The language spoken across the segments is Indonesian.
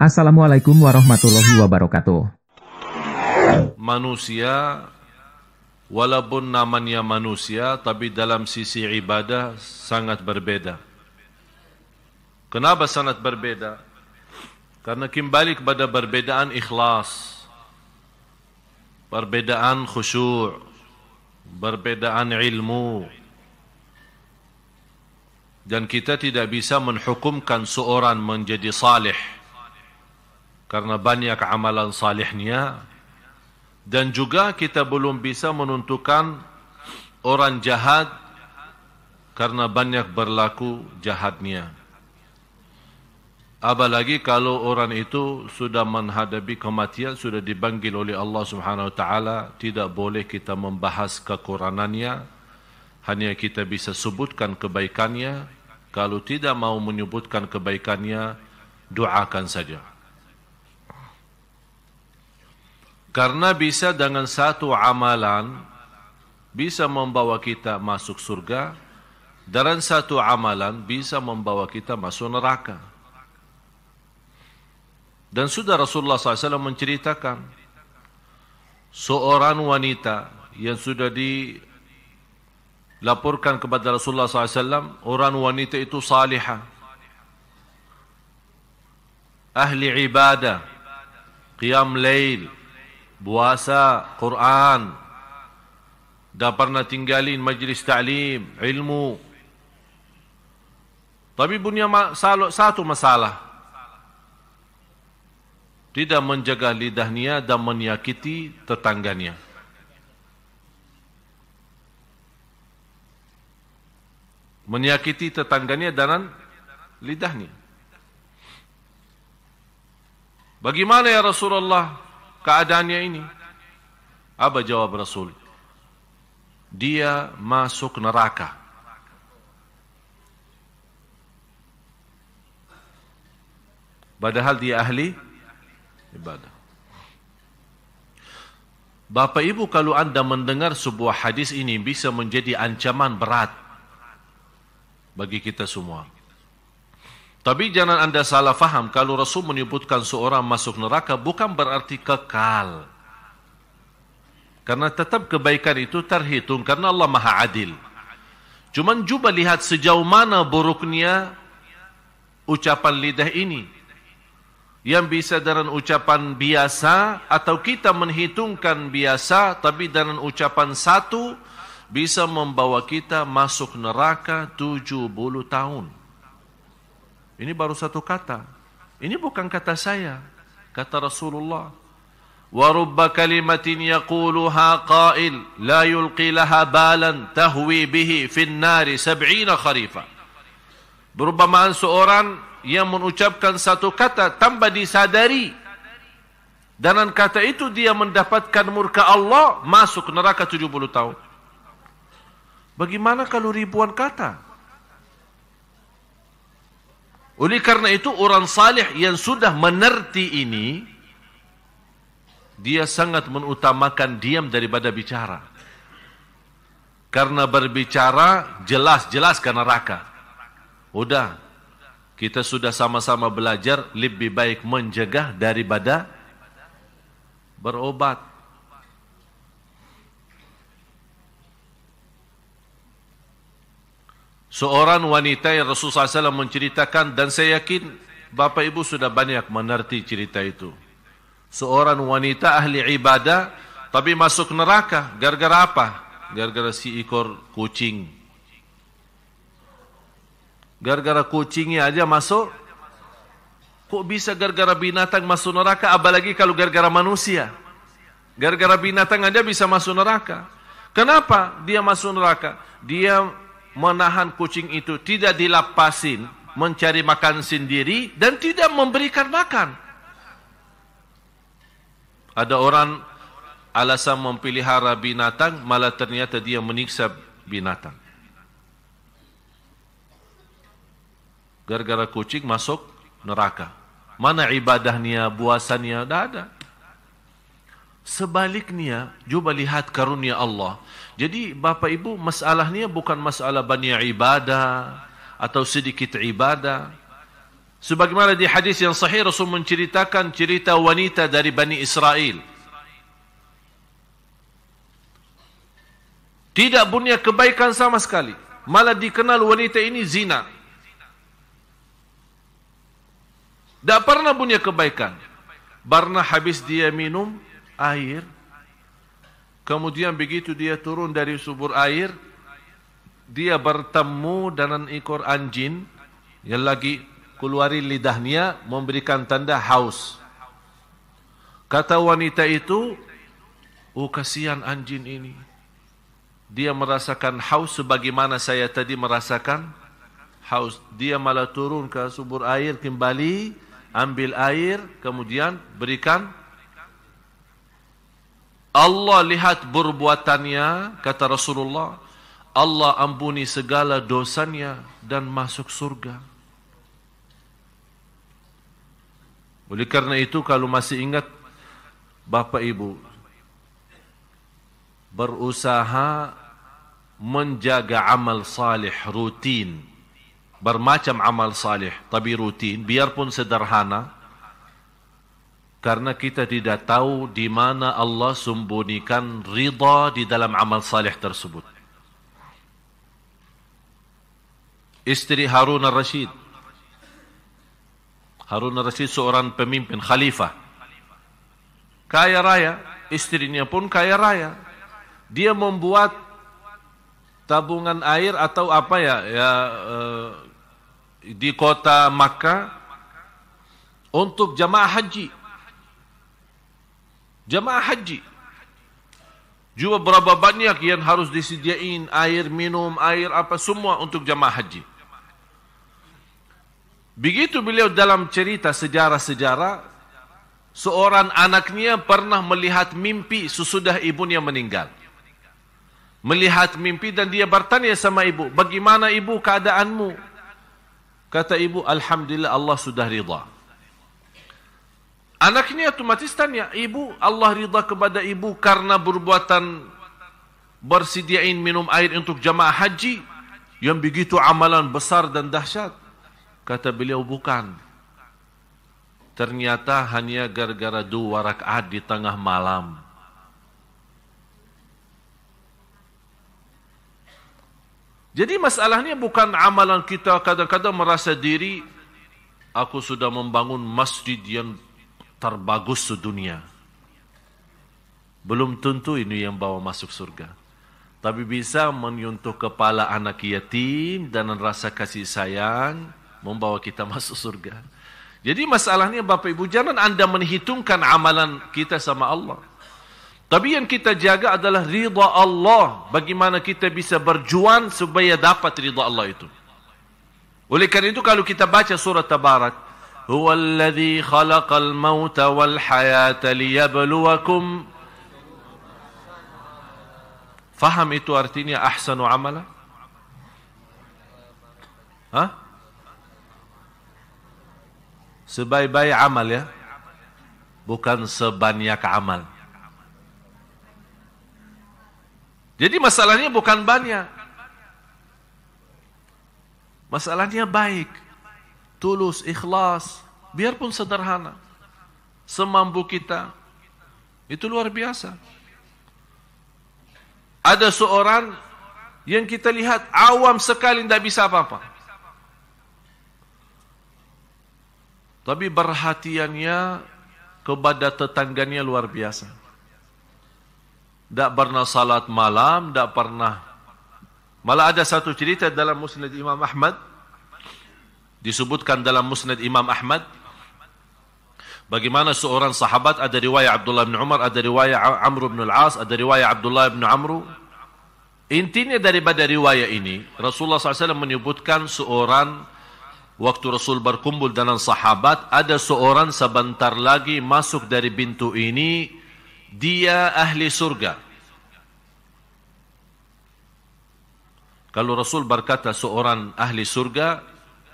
Assalamualaikum warahmatullahi wabarakatuh. Manusia, walaupun namanya manusia, tapi dalam sisi ibadah sangat berbeda. Kenapa sangat berbeda? Karena kembali kepada perbedaan ikhlas, perbedaan khusyuk, perbedaan ilmu. Dan kita tidak bisa menghukumkan seorang menjadi salih karena banyak amalan salihnya, dan juga kita belum bisa menentukan orang jahat karena banyak berlaku jahatnya. Apalagi kalau orang itu sudah menghadapi kematian, sudah dipanggil oleh Allah Subhanahu wa taala, tidak boleh kita membahas kekurangannya, hanya kita bisa sebutkan kebaikannya. Kalau tidak mau menyebutkan kebaikannya, doakan saja. Karena bisa dengan satu amalan bisa membawa kita masuk surga, dan satu amalan bisa membawa kita masuk neraka. Dan sudah Rasulullah SAW menceritakan seorang wanita yang sudah dilaporkan kepada Rasulullah SAW, orang wanita itu salihah, ahli ibadah, qiyam lail, puasa, Quran, dah pernah tinggalin majlis ta'lim, ilmu. Tapi punya satu masalah, tidak menjaga lidahnya dan menyakiti tetangganya. Menyakiti tetangganya dengan lidahnya. Bagaimana ya Rasulullah keadaannya ini? Apa jawab Rasul? Dia masuk neraka. Padahal dia ahli ibadah. Bapak Ibu, kalau anda mendengar sebuah hadis ini, bisa menjadi ancaman berat bagi kita semua. Tapi jangan anda salah faham, kalau Rasul menyebutkan seorang masuk neraka bukan berarti kekal. Karena tetap kebaikan itu terhitung, karena Allah Maha Adil. Cuman cuba lihat sejauh mana buruknya ucapan lidah ini, yang bisa dengan ucapan biasa, atau kita menghitungkan biasa, tapi dengan ucapan satu bisa membawa kita masuk neraka 70 tahun. Ini baru satu kata. Ini bukan kata saya, kata Rasulullah. Wa rubba kalimatin yaquluha qail la yulqi laha balan tahwi bihi fin nari 70 kharifa. Berumpamaan seorang yang mengucapkan satu kata tanpa disadari, dan kata itu dia mendapatkan murka Allah, masuk neraka 70 tahun. Bagaimana kalau ribuan kata? Oleh karena itu orang salih yang sudah menerti ini, dia sangat mengutamakan diam daripada bicara. Karena berbicara jelas-jelas ke neraka. Udah, kita sudah sama-sama belajar, lebih baik mencegah daripada berobat. Seorang wanita yang Rasulullah SAW menceritakan, dan saya yakin Bapak Ibu sudah banyak mengerti cerita itu. Seorang wanita ahli ibadah, tapi masuk neraka. Gara-gara apa? Gara-gara si ekor kucing. Gara-gara kucingnya aja masuk. Kok bisa gara-gara binatang masuk neraka? Apalagi kalau gara-gara manusia. Gara-gara binatang aja bisa masuk neraka. Kenapa dia masuk neraka? Dia menahan kucing itu, tidak dilepasin, mencari makan sendiri, dan tidak memberikan makan. Ada orang alasan memelihara binatang, malah ternyata dia menyiksa binatang. Gara-gara kucing masuk neraka. Mana ibadahnya, puasanya? Tidak ada. Sebaliknya, coba lihat karunia Allah. Jadi Bapak Ibu, masalahnya bukan masalah banyak ibadah atau sedikit ibadah. Sebagaimana di hadis yang sahih Rasul menceritakan cerita wanita dari Bani Israel. Tidak punya kebaikan sama sekali. Malah dikenal wanita ini zina. Tak pernah punya kebaikan. Karena habis dia minum air, kemudian begitu dia turun dari sumber air, dia bertemu dengan ekor anjing yang lagi keluari lidahnya memberikan tanda haus. Kata wanita itu, oh kasihan anjing ini. Dia merasakan haus sebagaimana saya tadi merasakan haus. Dia malah turun ke sumber air kembali, ambil air, kemudian berikan. Allah lihat perbuatannya, kata Rasulullah, Allah ampuni segala dosanya dan masuk surga. Oleh karena itu, kalau masih ingat, Bapak Ibu, berusaha menjaga amal salih rutin, bermacam amal salih, tapi rutin, biarpun sederhana, karena kita tidak tahu di mana Allah sembunyikan ridha di dalam amal salih tersebut. Istri Harun al-Rashid, Harun al-Rashid seorang pemimpin khalifah, kaya raya, istrinya pun kaya raya. Dia membuat tabungan air atau apa di kota Makkah untuk jamaah haji. Jamaah haji. Juga berapa banyak yang harus disediain air minum, air apa semua untuk jamaah haji. Begitu beliau dalam cerita sejarah-sejarah, seorang anaknya pernah melihat mimpi sesudah ibunya meninggal. Melihat mimpi dan dia bertanya sama ibu, bagaimana ibu keadaanmu? Kata ibu, alhamdulillah Allah sudah ridha. Anaknya otomatis tanya, ibu, Allah ridha kepada ibu karena perbuatan bersediain minum air untuk jamaah haji yang begitu amalan besar dan dahsyat? Kata beliau, bukan. Ternyata hanya gara-gara 2 rakaat di tengah malam. Jadi masalahnya bukan amalan kita kadang-kadang merasa diri, aku sudah membangun masjid yang terbagus sedunia. Belum tentu ini yang bawa masuk surga. Tapi bisa menyentuh kepala anak yatim dan rasa kasih sayang, membawa kita masuk surga. Jadi masalahnya Bapak Ibu, jangan Anda menghitungkan amalan kita sama Allah. Tapi yang kita jaga adalah ridha Allah. Bagaimana kita bisa berjuang supaya dapat ridha Allah itu. Oleh karena itu kalau kita baca surat Tabarak, huwallazi khalaqal mauta wal hayata liyabluwakum. Faham itu artinya ahsanu amala? Hah? Sebaik-baik amal ya, bukan sebanyak amal. Jadi masalahnya bukan banyak, masalahnya baik, tulus, ikhlas, biarpun sederhana, semampu kita, itu luar biasa. Ada seorang yang kita lihat awam sekali, tidak bisa apa-apa. Tapi perhatiannya kepada tetangganya luar biasa. Tak pernah salat malam, tak pernah. Malah ada satu cerita dalam Musnad Imam Ahmad, disebutkan dalam Musnad Imam Ahmad, bagaimana seorang sahabat, ada riwayat Abdullah bin Umar, ada riwayat Amr bin Al-As, ada riwayat Abdullah bin Amr. Intinya daripada riwayat ini, Rasulullah SAW menyebutkan seorang, waktu Rasul berkumpul dengan sahabat, ada seorang sebentar lagi masuk dari pintu ini, dia ahli surga. Kalau Rasul berkata seorang ahli surga,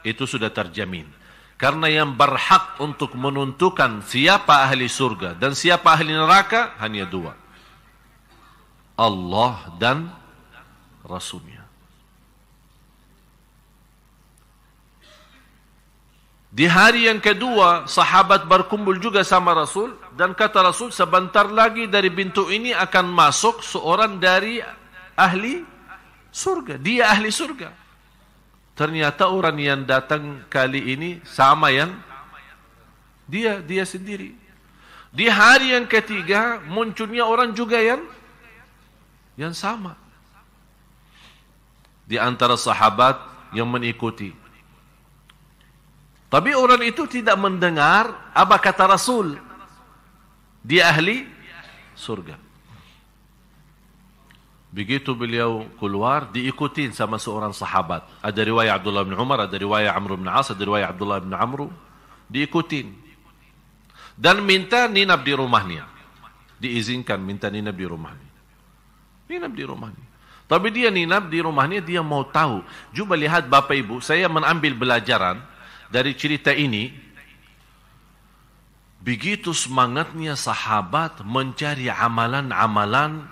itu sudah terjamin. Karena yang berhak untuk menentukan siapa ahli surga dan siapa ahli neraka hanya 2. Allah dan Rasulnya. Di hari yang kedua, sahabat berkumpul juga sama Rasul, dan kata Rasul, sebentar lagi dari pintu ini akan masuk seorang dari ahli surga. Dia ahli surga. Ternyata orang yang datang kali ini sama yang dia sendiri. Di hari yang ketiga, munculnya orang juga yang sama. Di antara sahabat yang mengikuti. Tapi orang itu tidak mendengar apa kata Rasul. Dia ahli surga. Begitu beliau keluar, diikutin sama seorang sahabat. Ada riwayat Abdullah bin Umar, ada riwayat Amr bin As, ada riwayat Abdullah bin Amr. Diikutin. Dan minta ninap di rumahnya. Diizinkan minta ninap di rumahnya. Ninap di rumahnya. Tapi dia ninap di rumahnya, dia mau tahu. Cuba lihat Bapak Ibu, saya mengambil pelajaran dari cerita ini. Begitu semangatnya sahabat mencari amalan-amalan,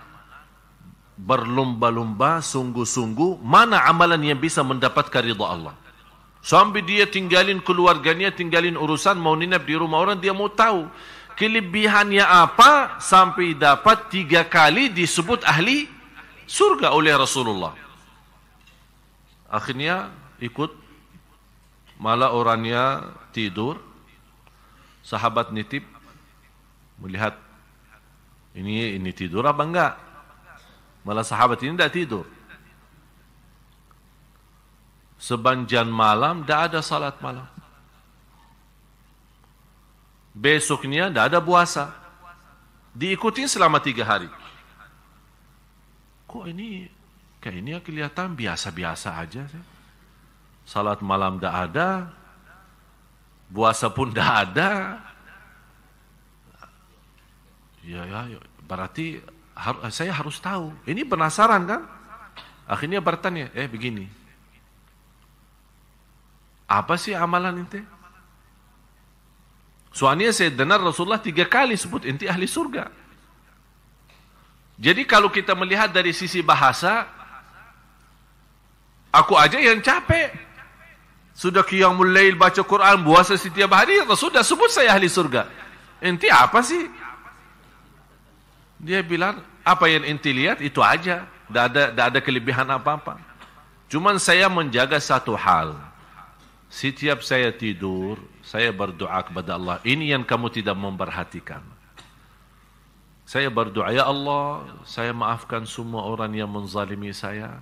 berlomba-lomba, sungguh-sungguh, mana amalan yang bisa mendapatkan ridha Allah. Sampai dia tinggalin keluarganya, tinggalin urusan, mau ninap di rumah orang, dia mau tahu kelebihannya apa, sampai dapat 3 kali disebut ahli surga oleh Rasulullah. Akhirnya ikut. Malah orangnya tidur, sahabat nitip, melihat ini tidur apa enggak. Malah sahabat ini tidak tidur. Sepanjang malam tidak ada salat malam. Besoknya tidak ada puasa. Diikuti selama 3 hari. Kok ini kayaknya kelihatan biasa-biasa aja sih. Salat malam tidak ada, puasa pun tidak ada. Ya, berarti saya harus tahu. Ini penasaran kan? Akhirnya bertanya, begini. Apa sih amalan ente? Soalnya saya dengar Rasulullah 3 kali sebut ente ahli surga. Jadi kalau kita melihat dari sisi bahasa, aku aja yang capek. Sudah qiyamul lail, baca Quran, puasa setiap hari, Rasul sudah sebut saya ahli surga. Ente apa sih? Dia bilang, apa yang ente lihat itu aja. Tidak ada kelebihan apa-apa. Cuman saya menjaga satu hal. Setiap saya tidur, saya berdoa kepada Allah. Ini yang kamu tidak memperhatikan. Saya berdoa, ya Allah, saya maafkan semua orang yang menzalimi saya.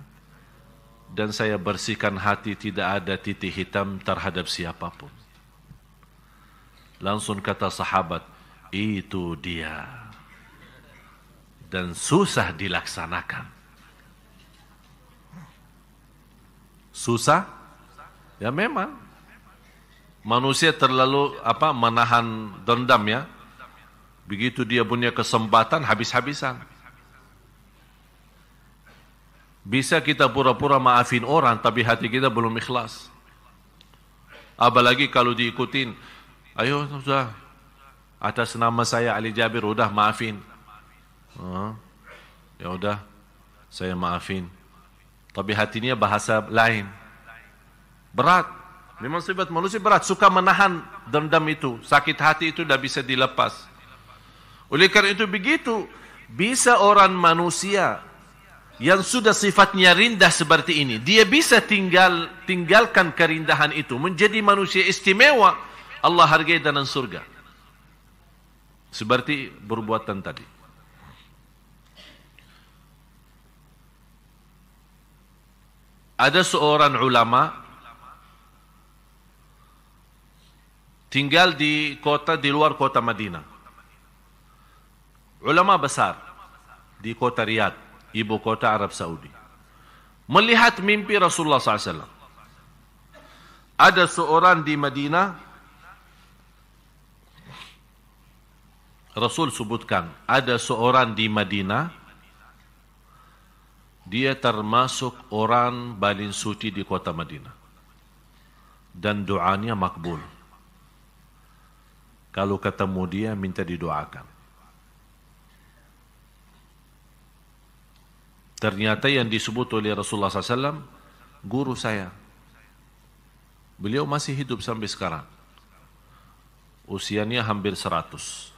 Dan saya bersihkan hati, tidak ada titik hitam terhadap siapapun. Langsung kata sahabat, itu dia. Dan susah dilaksanakan. Susah? Ya memang. Manusia terlalu menahan dendam ya. Begitu dia punya kesempatan, habis-habisan. Bisa kita pura-pura maafin orang, tapi hati kita belum ikhlas. Apalagi kalau diikutin, ayo sudah, atas nama saya Ali Jabir, udah maafin. Ya udah, saya maafin. Tapi hatinya bahasa lain. Berat. Memang sifat manusia berat, suka menahan dendam itu. Sakit hati itu tidak bisa dilepas. Oleh karena itu begitu, bisa orang manusia yang sudah sifatnya rendah seperti ini, dia bisa tinggalkan kerindahan itu, menjadi manusia istimewa, Allah hargai dalam surga. Seperti perbuatan tadi. Ada seorang ulama tinggal di luar kota Madinah. Ulama besar di kota Riyadh, ibu kota Arab Saudi. Melihat mimpi Rasulullah SAW. Ada seorang di Madinah, Rasul sebutkan, ada seorang di Madinah, dia termasuk orang paling suci di kota Madinah. Dan doanya makbul. Kalau ketemu dia, minta didoakan. Ternyata yang disebut oleh Rasulullah SAW, guru saya. Beliau masih hidup sampai sekarang. usianya hampir 100.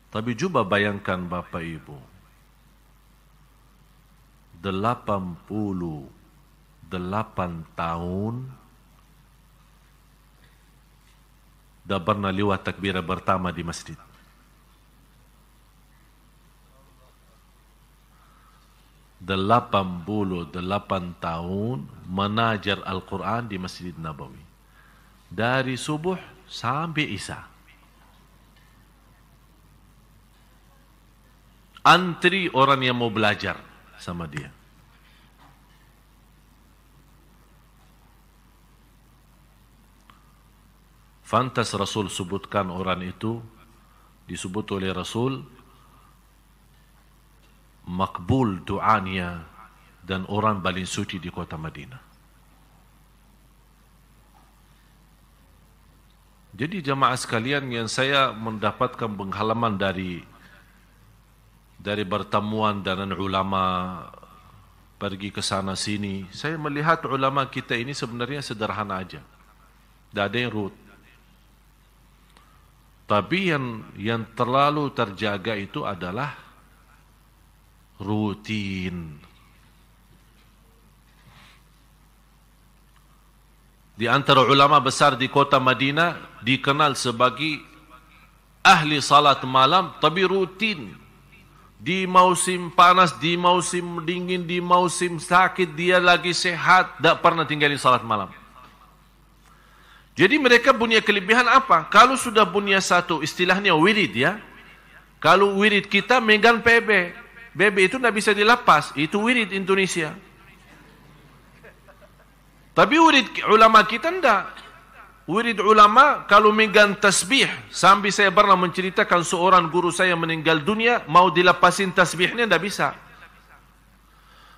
Tapi coba bayangkan Bapak Ibu, 88 tahun dah pernah lewat takbirah pertama di masjid. Delapan tahun menajar Al-Quran di Masjid Nabawi. Dari subuh sampai Isya. Antri orang yang mau belajar sama dia. Fantas Rasul sebutkan orang itu, disebut oleh Rasul, makbul doanya dan orang paling suci di kota Madinah. Jadi jamaah sekalian yang saya mendapatkan pengalaman dari pertemuan dengan ulama, pergi ke sana sini, saya melihat ulama kita ini sebenarnya sederhana aja. Tidak ada yang ruwet. Tapi yang terlalu terjaga itu adalah rutin. Di antara ulama besar di kota Madinah dikenal sebagai ahli salat malam, tapi rutin. Di musim panas, di musim dingin, di musim sakit, dia lagi sehat, tak pernah tinggalin salat malam. Jadi mereka punya kelebihan apa? Kalau sudah punya satu, istilahnya wirid ya. Kalau wirid kita megang PB. BB itu tidak bisa dilepas. Itu wirid Indonesia. Tapi wirid ulama kita tidak. Wirid ulama kalau megang tasbih. Sampai saya pernah menceritakan seorang guru saya meninggal dunia. Mau dilepasin tasbihnya tidak bisa.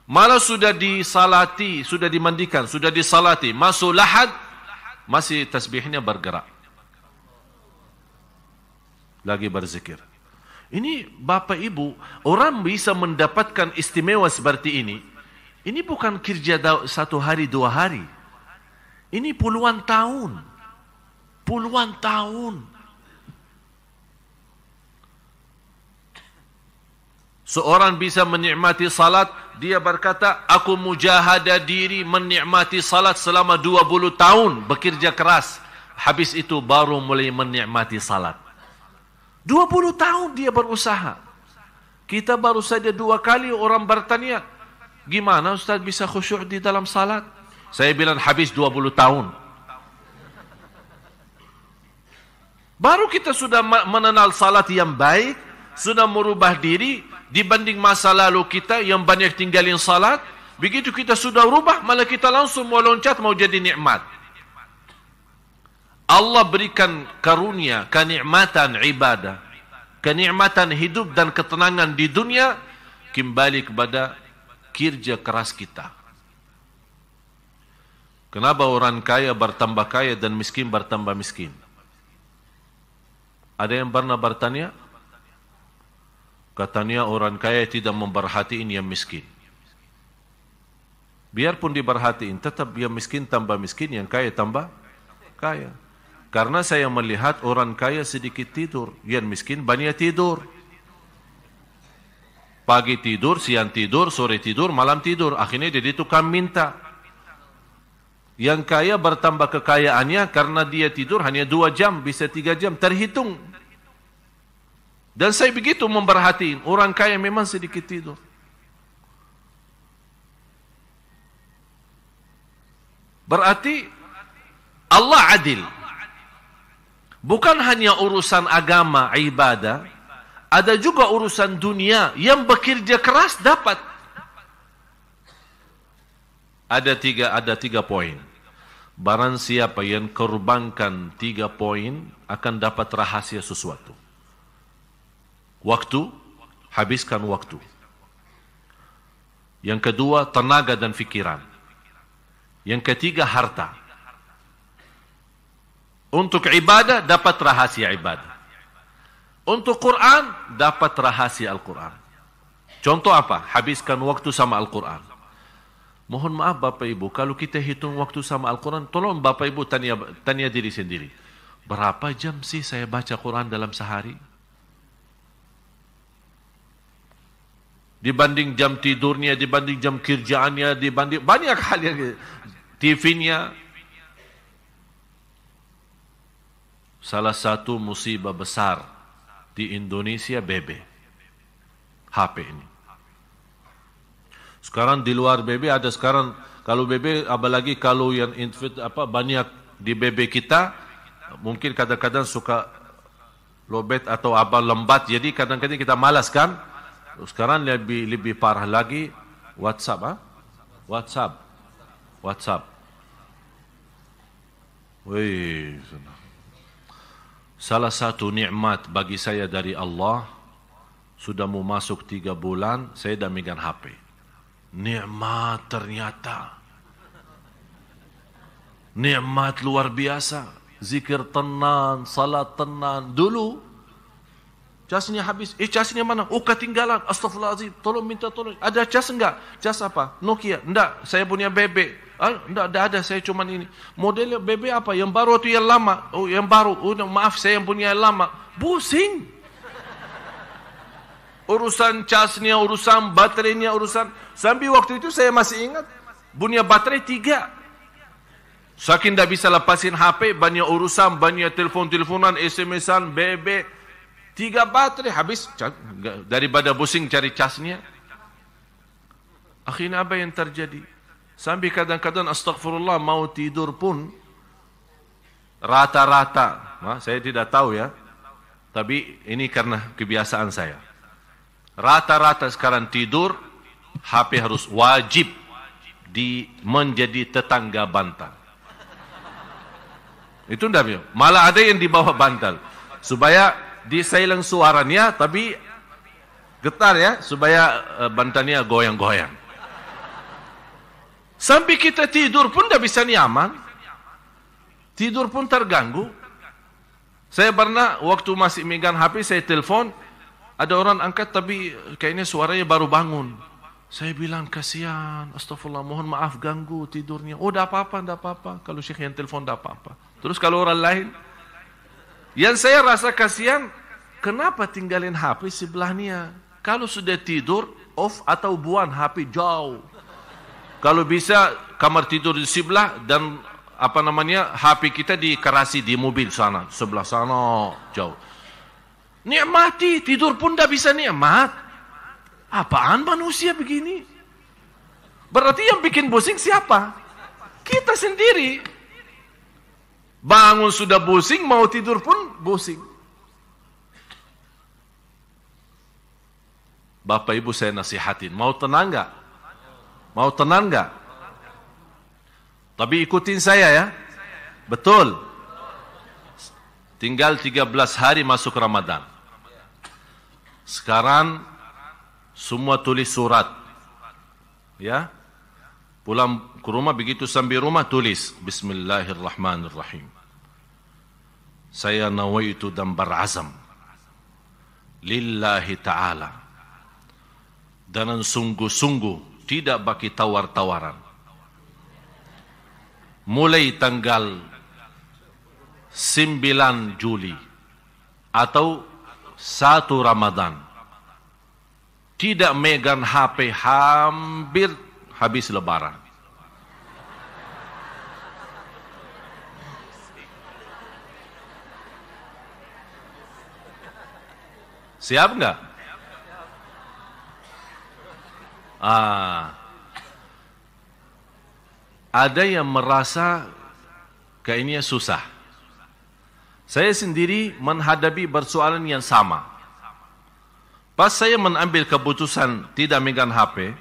Malah sudah disalati, sudah dimandikan, sudah disalati. Masuk lahad. Masih tasbihnya bergerak. Lagi berzikir. Ini Bapak Ibu, orang bisa mendapatkan istimewa seperti ini. Ini bukan kerja satu hari, 2 hari. Ini puluhan tahun. Puluhan tahun. Seorang bisa menikmati salat, dia berkata, aku mujahadah diri menikmati salat selama 20 tahun, bekerja keras. Habis itu baru mulai menikmati salat. 20 tahun dia berusaha. Kita baru saja 2 kali orang bertanya, gimana Ustaz bisa khusyuk di dalam salat? Saya bilang habis 20 tahun. Baru kita sudah mengenal salat yang baik, sudah merubah diri, dibanding masa lalu kita yang banyak tinggalin salat. Begitu kita sudah rubah, malah kita langsung mau loncat, mau jadi nikmat. Allah berikan karunia, kenikmatan ibadah, kenikmatan hidup dan ketenangan di dunia, kembali kepada kerja keras kita. Kenapa orang kaya bertambah kaya dan miskin bertambah miskin? Ada yang pernah bertanya? Katanya orang kaya tidak memperhatiin yang miskin. Biarpun diperhatiin, tetap yang miskin tambah miskin, yang kaya tambah kaya. Karena saya melihat orang kaya sedikit tidur, yang miskin banyak tidur. Pagi tidur, siang tidur, sore tidur, malam tidur. Akhirnya jadi tukang minta. Yang kaya bertambah kekayaannya karena dia tidur hanya 2 jam, bisa 3 jam, terhitung. Dan saya begitu memperhatiin, orang kaya memang sedikit tidur. Berarti Allah adil. Bukan hanya urusan agama, ibadah, ada juga urusan dunia yang bekerja keras dapat. Ada tiga poin. Barang siapa yang korbankan 3 poin akan dapat rahasia sesuatu. Waktu, habiskan waktu. Yang kedua, tenaga dan fikiran. Yang ketiga, harta. Untuk ibadah, dapat rahasia ibadah. Untuk Quran, dapat rahasia Al-Quran. Contoh apa? Habiskan waktu sama Al-Quran. Mohon maaf Bapak Ibu, kalau kita hitung waktu sama Al-Quran, tolong Bapak Ibu tanya diri sendiri. Berapa jam sih saya baca Quran dalam sehari? Dibanding jam tidurnya, dibanding jam kerjaannya, dibanding banyak hal yang TV-nya. Salah satu musibah besar di Indonesia BB, HP ini. Sekarang di luar BB ada sekarang, kalau BB apalagi kalau yang banyak di BB kita, mungkin kadang-kadang suka lobet atau lembat, jadi kadang-kadang kita malas kan. Sekarang lebih parah lagi WhatsApp, WhatsApp. Wih, salah satu nikmat bagi saya dari Allah, sudah mau masuk 3 bulan saya dah megang HP. Nikmat ternyata. Nikmat luar biasa. Zikir tenang, salat tenang. Dulu casnya habis. Casnya mana? Oh, ketinggalan. Astaghfirullahaladzim. Tolong minta tolong. Ada cas enggak? Cas apa? Nokia. Enggak, saya punya BB. Enggak ada, saya cuma ini. Modelnya BB apa? Yang baru atau yang lama? Oh, yang baru. Oh, maaf, saya yang punya yang lama. Pusing. Urusan casnya, urusan baterainya, urusan. Sampai waktu itu saya masih ingat. Punya baterai 3. Saking tidak bisa lepasin HP, banyak urusan, banyak telefon-telefonan, SMS-an, BB. 3 baterai habis. Daripada pusing cari casnya. Akhirnya apa yang terjadi? Sampai kadang-kadang astagfirullah mau tidur pun rata-rata. Saya tidak tahu ya. Tapi ini karena kebiasaan saya. Rata-rata sekarang tidur, HP harus wajib menjadi tetangga bantal. Itu enggak, malah ada yang di bawah bantal. Supaya di silent suaranya, tapi getar ya, supaya bantalnya goyang-goyang. Sampai kita tidur pun tidak bisa nyaman. Tidur pun terganggu. Saya pernah waktu masih megang HP, saya telepon, ada orang angkat tapi kayaknya suaranya baru bangun. Saya bilang, kasihan, astagfirullah, mohon maaf ganggu tidurnya. Oh, tidak apa-apa. Kalau syekh yang telepon, tidak apa-apa. Terus kalau orang lain, yang saya rasa kasihan, kenapa tinggalin HP sebelahnya? Kalau sudah tidur, off atau buang HP jauh. Kalau bisa, kamar tidur di sebelah dan HP kita dikerasi di mobil sana, sebelah sana, jauh. Nikmati, tidur pun tidak bisa nikmat. Apaan manusia begini? Berarti yang bikin pusing siapa? Kita sendiri. Bangun sudah pusing, mau tidur pun pusing. Bapak Ibu saya nasihatin, mau tenang enggak? Mau tenang enggak? Tapi ikutin saya ya. Betul. Tinggal 13 hari masuk Ramadan. Sekarang semua tulis surat. Ya. Pulang ke rumah, begitu sampai rumah tulis Bismillahirrahmanirrahim. Saya nawaitu dan berazam lillahi ta'ala, dan sungguh-sungguh tidak bagi tawar-tawaran. Mulai tanggal 9 Juli atau 1 Ramadan, tidak megang HP hampir habis lebaran. Siap enggak? Ada yang merasa kayaknya susah. Saya sendiri menghadapi persoalan yang sama. Pas saya mengambil keputusan tidak megang HP,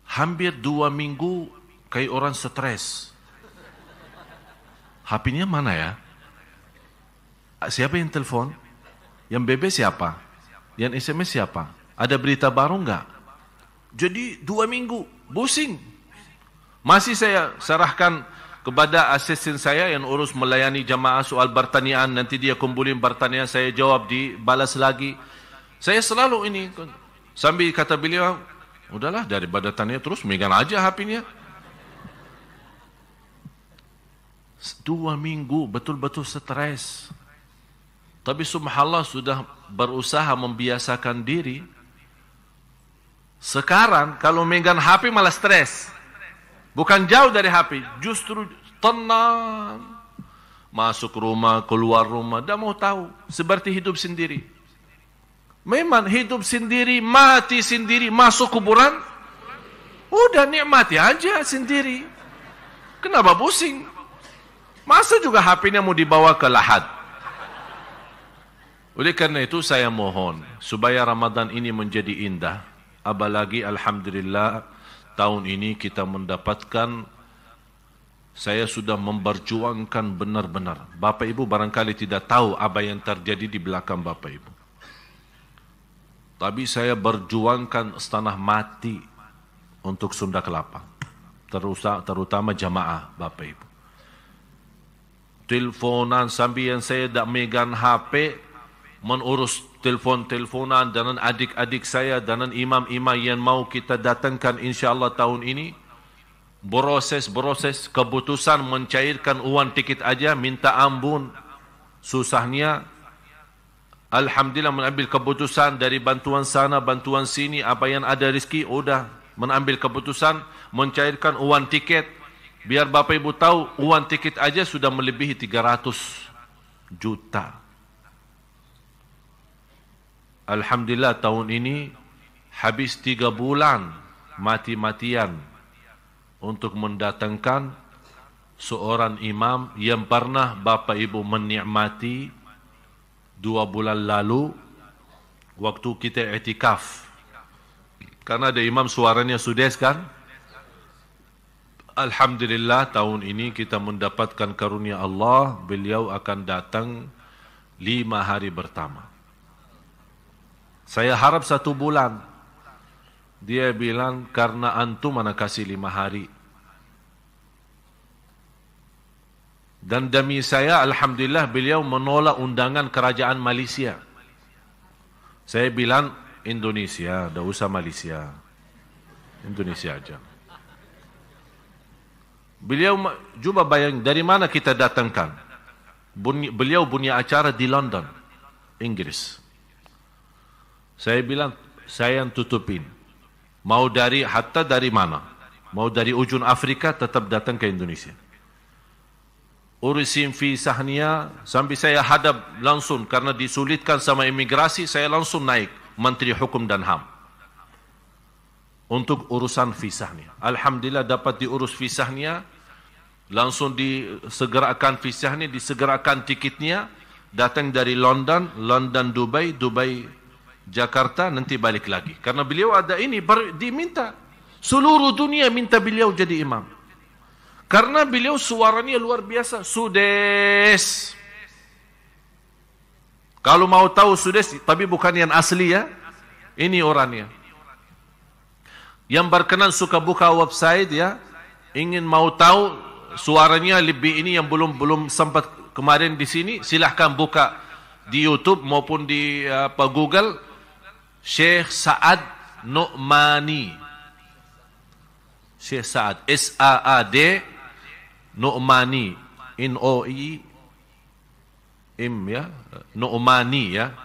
hampir 2 minggu kayak orang stres. HP-nya mana ya? Siapa yang telepon? Yang BB siapa? Yang SMS siapa? Ada berita baru enggak? Jadi 2 minggu, pusing. Masih saya serahkan kepada asisten saya yang urus melayani jamaah soal pertanyaan. Nanti dia kumpulin pertanyaan, saya jawab, dibalas lagi. Saya selalu ini. Sambil kata beliau, udahlah daripada tanya terus, megang aja HP-nya. 2 minggu betul-betul stres. Tapi subhanallah sudah berusaha membiasakan diri. Sekarang kalau megang HP malah stres. Bukan jauh dari HP, justru tenang. Masuk rumah, keluar rumah, dah mau tahu. Seperti hidup sendiri. Memang hidup sendiri, mati sendiri, masuk kuburan. Udah nikmati aja sendiri. Kenapa pusing? Masa juga HP-nya mau dibawa ke lahat? Oleh karena itu saya mohon supaya Ramadan ini menjadi indah. Apalagi alhamdulillah tahun ini kita mendapatkan, saya sudah memperjuangkan benar-benar. Bapak Ibu barangkali tidak tahu apa yang terjadi di belakang Bapak Ibu. Tapi saya berjuangkan setengah mati untuk Sunda Kelapa. Terutama jamaah Bapak Ibu. Teleponan sambil yang saya tak megang HP, mengurus telefon-teleponan dengan adik-adik saya, dengan imam-imam yang mau kita datangkan insyaAllah tahun ini. Proses keputusan mencairkan uang tiket aja, minta ampun. Susahnya. Alhamdulillah mengambil keputusan dari bantuan sana, bantuan sini, apa yang ada rezeki, udah mengambil keputusan, mencairkan uang tiket. Biar Bapak Ibu tahu, uang tiket aja sudah melebihi 300 juta. Alhamdulillah tahun ini habis 3 bulan mati-matian untuk mendatangkan seorang imam yang pernah Bapak Ibu menikmati 2 bulan lalu waktu kita i'tikaf. Karena ada imam suaranya sudes kan? Alhamdulillah tahun ini kita mendapatkan karunia Allah, beliau akan datang 5 hari pertama. Saya harap 1 bulan. Dia bilang karena antum mana kasih 5 hari. Dan demi saya alhamdulillah beliau menolak undangan kerajaan Malaysia. Saya bilang Indonesia, dah usah Malaysia. Indonesia aja. Beliau cuba bayang dari mana kita datangkan. Beliau punya acara di London, Inggris. Saya bilang, saya yang tutupin. Mau hatta dari mana? Mau dari ujung Afrika tetap datang ke Indonesia. Urusin visahnya sampai saya hadap langsung karena disulitkan sama imigrasi, saya langsung naik Menteri Hukum dan HAM. Untuk urusan visahnya. Alhamdulillah dapat diurus visahnya, langsung disegerakan visahnya, disegerakan tiketnya, datang dari London, Dubai, Jakarta, nanti balik lagi. Karena beliau ada ini, diminta. Seluruh dunia minta beliau jadi imam. Karena beliau suaranya luar biasa, sudes. Kalau mau tahu sudes, tapi bukan yang asli ya, ini orangnya. Yang berkenan suka buka website ya, ingin mau tahu suaranya lebih ini yang belum sempat kemarin di sini, silahkan buka di YouTube maupun di Google Syekh Sa'ad Nu'mani. Syekh Sa'ad S-A-A-D Nu'mani N-O-I-M ya, Nu'mani ya,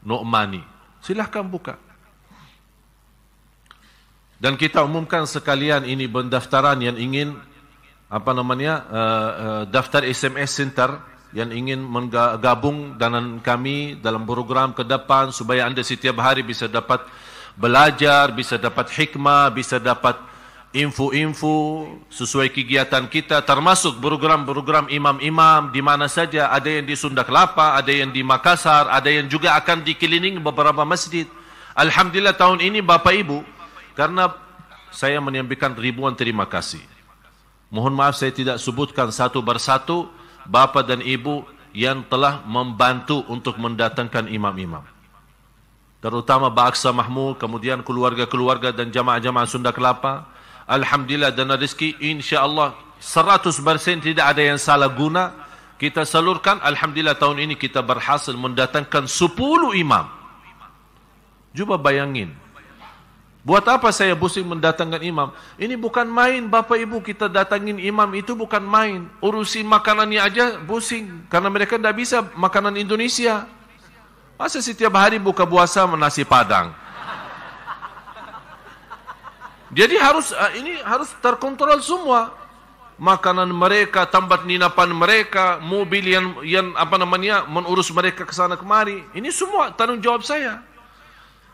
Nu'mani. Silahkan buka. Dan kita umumkan sekalian ini pendaftaran yang ingin daftar SMS Center yang ingin menggabung dengan kami dalam program ke depan supaya anda setiap hari bisa dapat belajar, bisa dapat hikmah, bisa dapat info-info sesuai kegiatan kita, termasuk program-program imam-imam di mana saja, ada yang di Sunda Kelapa, ada yang di Makassar, ada yang juga akan dikelilingi beberapa masjid. Alhamdulillah tahun ini Bapak Ibu, karena saya menyampaikan ribuan terima kasih. Mohon maaf saya tidak sebutkan satu persatu Bapak dan Ibu yang telah membantu untuk mendatangkan imam-imam. Terutama Baksa Mahmud, kemudian keluarga-keluarga dan jamaah-jamaah Sunda Kelapa. Alhamdulillah dan rezeki insyaAllah 100% tidak ada yang salah guna. Kita salurkan, Alhamdulillah tahun ini kita berhasil mendatangkan 10 imam. Cuba bayangin. Buat apa saya pusing mendatangkan imam? Ini bukan main, Bapak Ibu, kita datangin imam itu bukan main. Urusin makanannya aja pusing, karena mereka tidak bisa makanan Indonesia. Masa setiap hari buka puasa nasi Padang? Jadi ini harus terkontrol semua. Makanan mereka, tempat ninapan mereka, mobil yang mengurus mereka ke sana kemari. Ini semua tanggung jawab saya.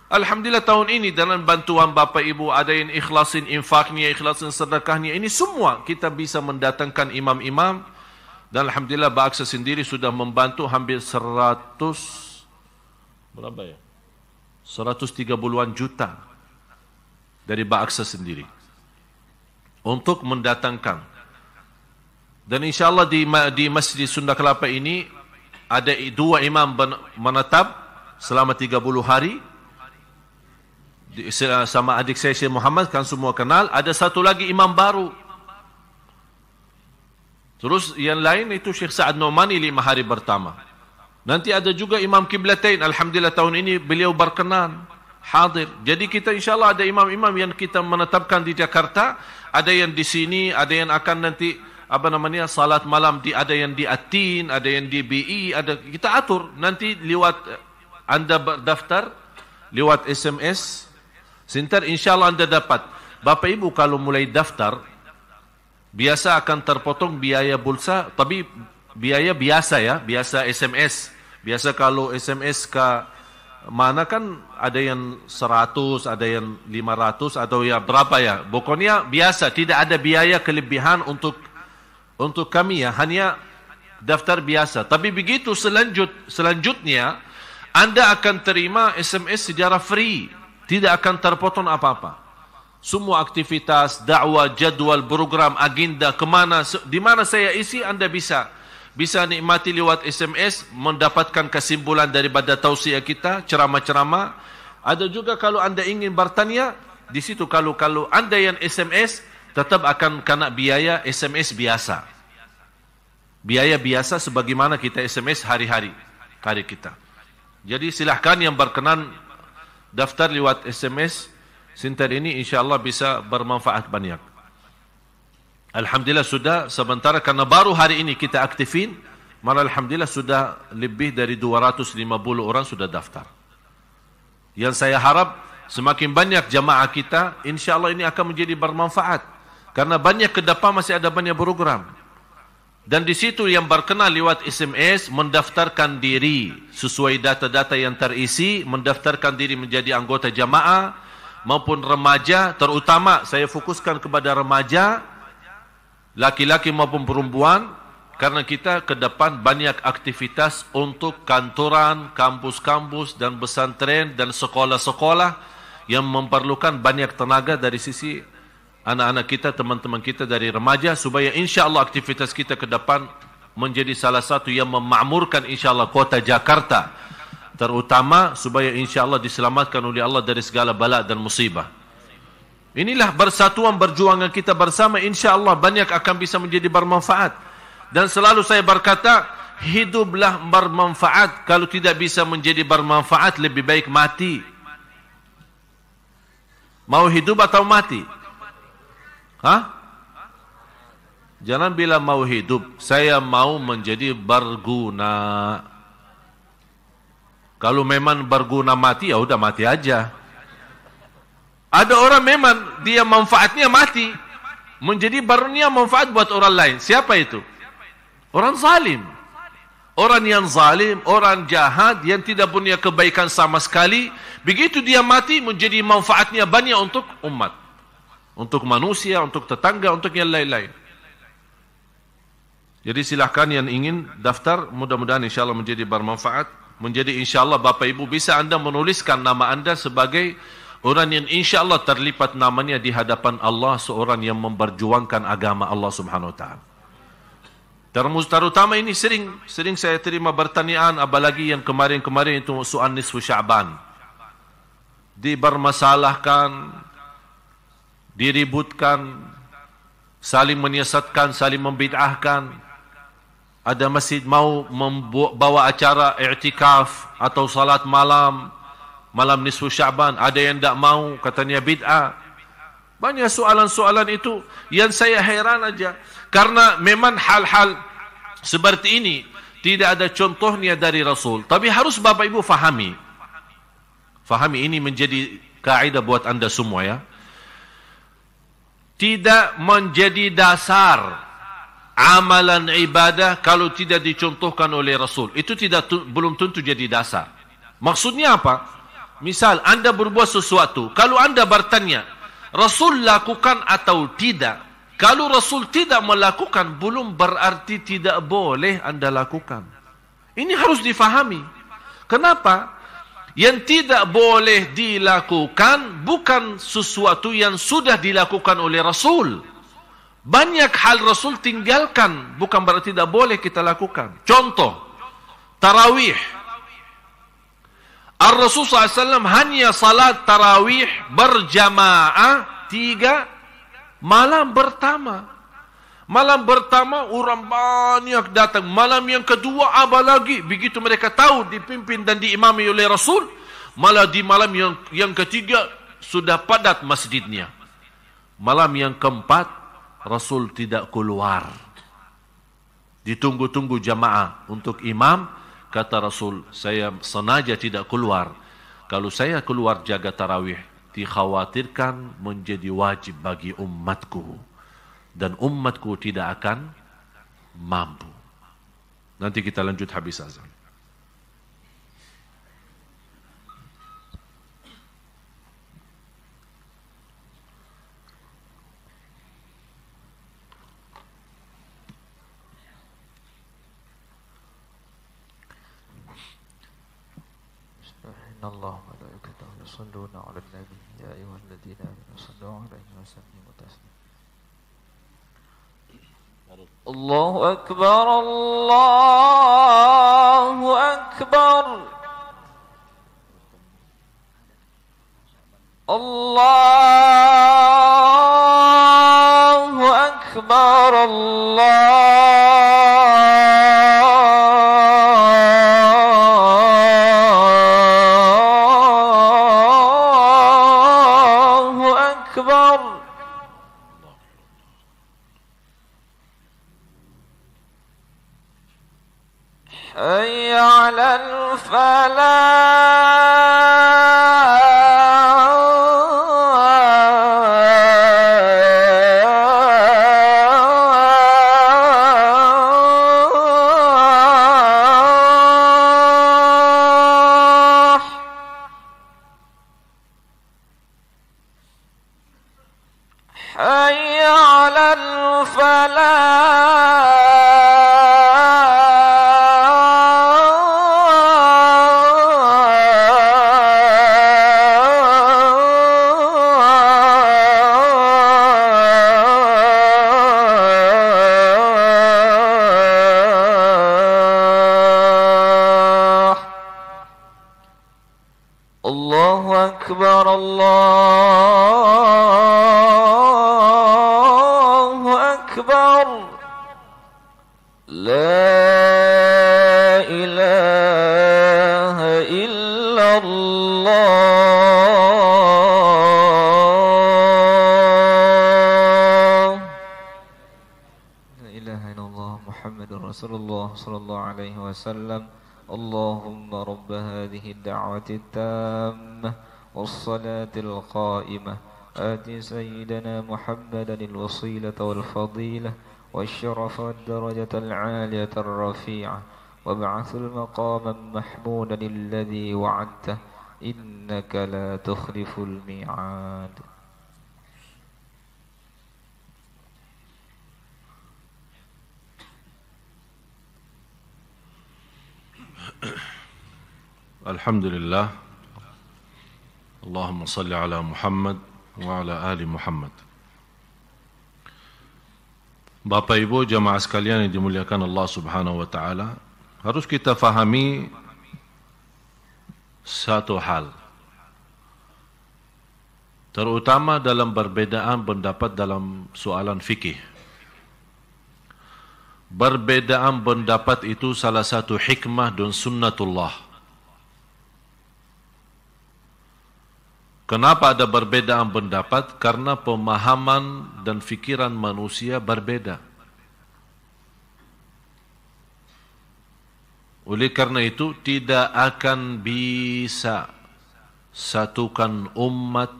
Alhamdulillah tahun ini dengan bantuan Bapak Ibu, ada yang ikhlasin infaknya, ikhlasin sedekahnya. Ini semua kita bisa mendatangkan imam-imam. Dan Alhamdulillah Ba'aksa sendiri sudah membantu hampir 130-an juta dari Ba'aksa sendiri untuk mendatangkan. Dan insyaAllah di Masjid Sunda Kelapa ini ada 2 imam menetap selama 30 hari. Sama adik saya Syekh Muhammad, kan semua kenal. Ada satu lagi imam baru. Terus yang lain itu Syekh Sa'ad Nu'mani 5 hari pertama. Nanti ada juga imam Qiblatain. Alhamdulillah tahun ini beliau berkenan hadir. Jadi kita insyaAllah ada imam-imam yang kita menetapkan di Jakarta. Ada yang di sini, ada yang akan nanti salat malam, ada yang di Atin, ada yang di BI, kita atur. Nanti lewat Anda berdaftar lewat SMS. Sinter insyaAllah Anda dapat. Bapak Ibu kalau mulai daftar, biasa akan terpotong biaya pulsa, tapi biaya biasa ya, biasa SMS. Biasa kalau SMS ke mana kan ada yang 100, ada yang 500, atau ya berapa ya. Pokoknya biasa, tidak ada biaya kelebihan untuk kami ya, hanya daftar biasa. Tapi begitu selanjutnya, Anda akan terima SMS secara free. Tidak akan terpotong apa-apa. Semua aktivitas, dakwah, jadwal, program, agenda, di mana saya isi, Anda bisa nikmati lewat SMS, mendapatkan kesimpulan daripada tausiah kita, ceramah-ceramah. Ada juga kalau Anda ingin bertanya, di situ kalau Anda yang SMS, tetap akan kena biaya SMS biasa. Biaya biasa sebagaimana kita SMS hari-hari kita. Jadi silahkan yang berkenan daftar lewat SMS Sinter ini, insyaAllah bisa bermanfaat banyak. Alhamdulillah sudah sementara, karena baru hari ini kita aktifin, malah Alhamdulillah sudah lebih dari 250 orang sudah daftar. Yang saya harap semakin banyak jamaah kita, insyaAllah ini akan menjadi bermanfaat. Karena banyak ke depan masih ada banyak program. Dan di situ yang berkenal lewat SMS, mendaftarkan diri sesuai data-data yang terisi, mendaftarkan diri menjadi anggota jamaah maupun remaja, terutama saya fokuskan kepada remaja, laki-laki maupun perempuan, karena kita ke depan banyak aktivitas untuk kantoran, kampus-kampus dan pesantren dan sekolah-sekolah yang memerlukan banyak tenaga dari sisi anak-anak kita, teman-teman kita dari remaja, supaya insyaAllah aktivitas kita ke depan menjadi salah satu yang memakmurkan insyaAllah kota Jakarta, terutama supaya insyaAllah diselamatkan oleh Allah dari segala bala dan musibah. Inilah persatuan perjuangan kita bersama, insyaAllah banyak akan bisa menjadi bermanfaat. Dan selalu saya berkata, hiduplah bermanfaat. Kalau tidak bisa menjadi bermanfaat, lebih baik mati. Mau hidup atau mati? Jangan bilang mau hidup, saya mau menjadi berguna. Kalau memang berguna mati, ya udah mati aja. Ada orang memang dia manfaatnya mati, menjadi barunya manfaat buat orang lain. Siapa itu? Orang zalim. Orang yang zalim, orang jahat yang tidak punya kebaikan sama sekali, begitu dia mati menjadi manfaatnya banyak untuk umat. Untuk manusia, untuk tetangga, untuk yang lain-lain. Jadi silahkan yang ingin daftar, mudah-mudahan insyaAllah menjadi bermanfaat. Menjadi insyaAllah Bapak Ibu bisa Anda menuliskan nama Anda sebagai orang yang insyaAllah terlipat namanya di hadapan Allah, seorang yang memperjuangkan agama Allah Subhanahu Wa Ta'ala. Terutama ini sering saya terima pertanyaan, apalagi yang kemarin-kemarin itu soal nisfu Sya'ban. Dibermasalahkan, diributkan, saling menyesatkan, saling membid'ahkan. Ada masjid mau membawa acara i'tikaf atau salat malam, malam nisfu Sya'ban, ada yang tak mau, katanya bid'ah. Banyak soalan-soalan itu yang saya heran aja. Karena memang hal-hal seperti ini tidak ada contohnya dari Rasul. Tapi harus Bapak Ibu fahami. Fahami, ini menjadi kaidah buat Anda semua ya. Tidak menjadi dasar amalan ibadah kalau tidak dicontohkan oleh Rasul. Itu belum tentu jadi dasar. Maksudnya apa? Misal Anda berbuat sesuatu, kalau Anda bertanya, Rasul lakukan atau tidak? Kalau Rasul tidak melakukan, belum berarti tidak boleh Anda lakukan. Ini harus difahami. Kenapa? Yang tidak boleh dilakukan bukan sesuatu yang sudah dilakukan oleh Rasul. Banyak hal Rasul tinggalkan, bukan berarti tidak boleh kita lakukan. Contoh, tarawih. Ar-Rasul SAW hanya salat tarawih berjamaah 3 malam pertama. Malam pertama orang banyak datang. Malam yang kedua apa lagi? Begitu mereka tahu dipimpin dan diimami oleh Rasul, malah di malam yang ketiga sudah padat masjidnya. Malam yang keempat Rasul tidak keluar. Ditunggu-tunggu jamaah untuk imam. Kata Rasul, saya sengaja tidak keluar. Kalau saya keluar jaga tarawih, dikhawatirkan menjadi wajib bagi umatku. Dan umatku tidak akan mampu. Nanti kita lanjut habis azan. Allah wa malaikatahu yusholluna 'alan nabi ya ayyuhalladzina amanu shallu 'alaihi wa sallimu taslima. Allahu akbar, Allahu akbar, Allahu akbar, حي على الفلاح حي على الفلاح. الله أكبر، الله أكبر، لا إله إلا الله. لا إله إلا الله محمد رسول الله صلى الله عليه وسلم. اللهم رب هذه الدعوة التامة والصلاة القائمة آت سيدنا محمدا الوسيلة والفضيلة والشرف والدرجة العالية الرفيعة وابعث المقام محمودا الذي وعدته إنك لا تخلف الميعاد. Alhamdulillah. Allahumma salli ala Muhammad wa ala ali Muhammad. Bapak Ibu jamaah sekalian yang dimuliakan Allah Subhanahu wa taala, harus kita fahami satu hal. Terutama dalam perbedaan pendapat dalam soalan fikih. Perbedaan pendapat itu salah satu hikmah dan sunnatullah. Kenapa ada perbedaan pendapat? Karena pemahaman dan fikiran manusia berbeda. Oleh karena itu, tidak akan bisa satukan umat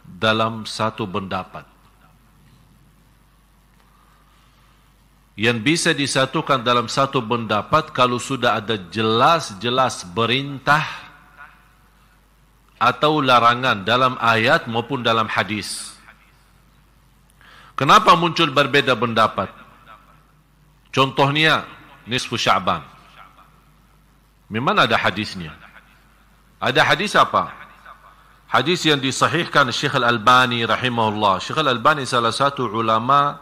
dalam satu pendapat. Yang bisa disatukan dalam satu pendapat kalau sudah ada jelas-jelas perintah atau larangan dalam ayat maupun dalam hadis. Kenapa muncul berbeda pendapat? Contohnya nisfu Sya'ban. Memang ada hadisnya. Ada hadis apa? Hadis yang disahihkan Syekh Al-Albani rahimahullah. Syekh Al-Albani salah satu ulama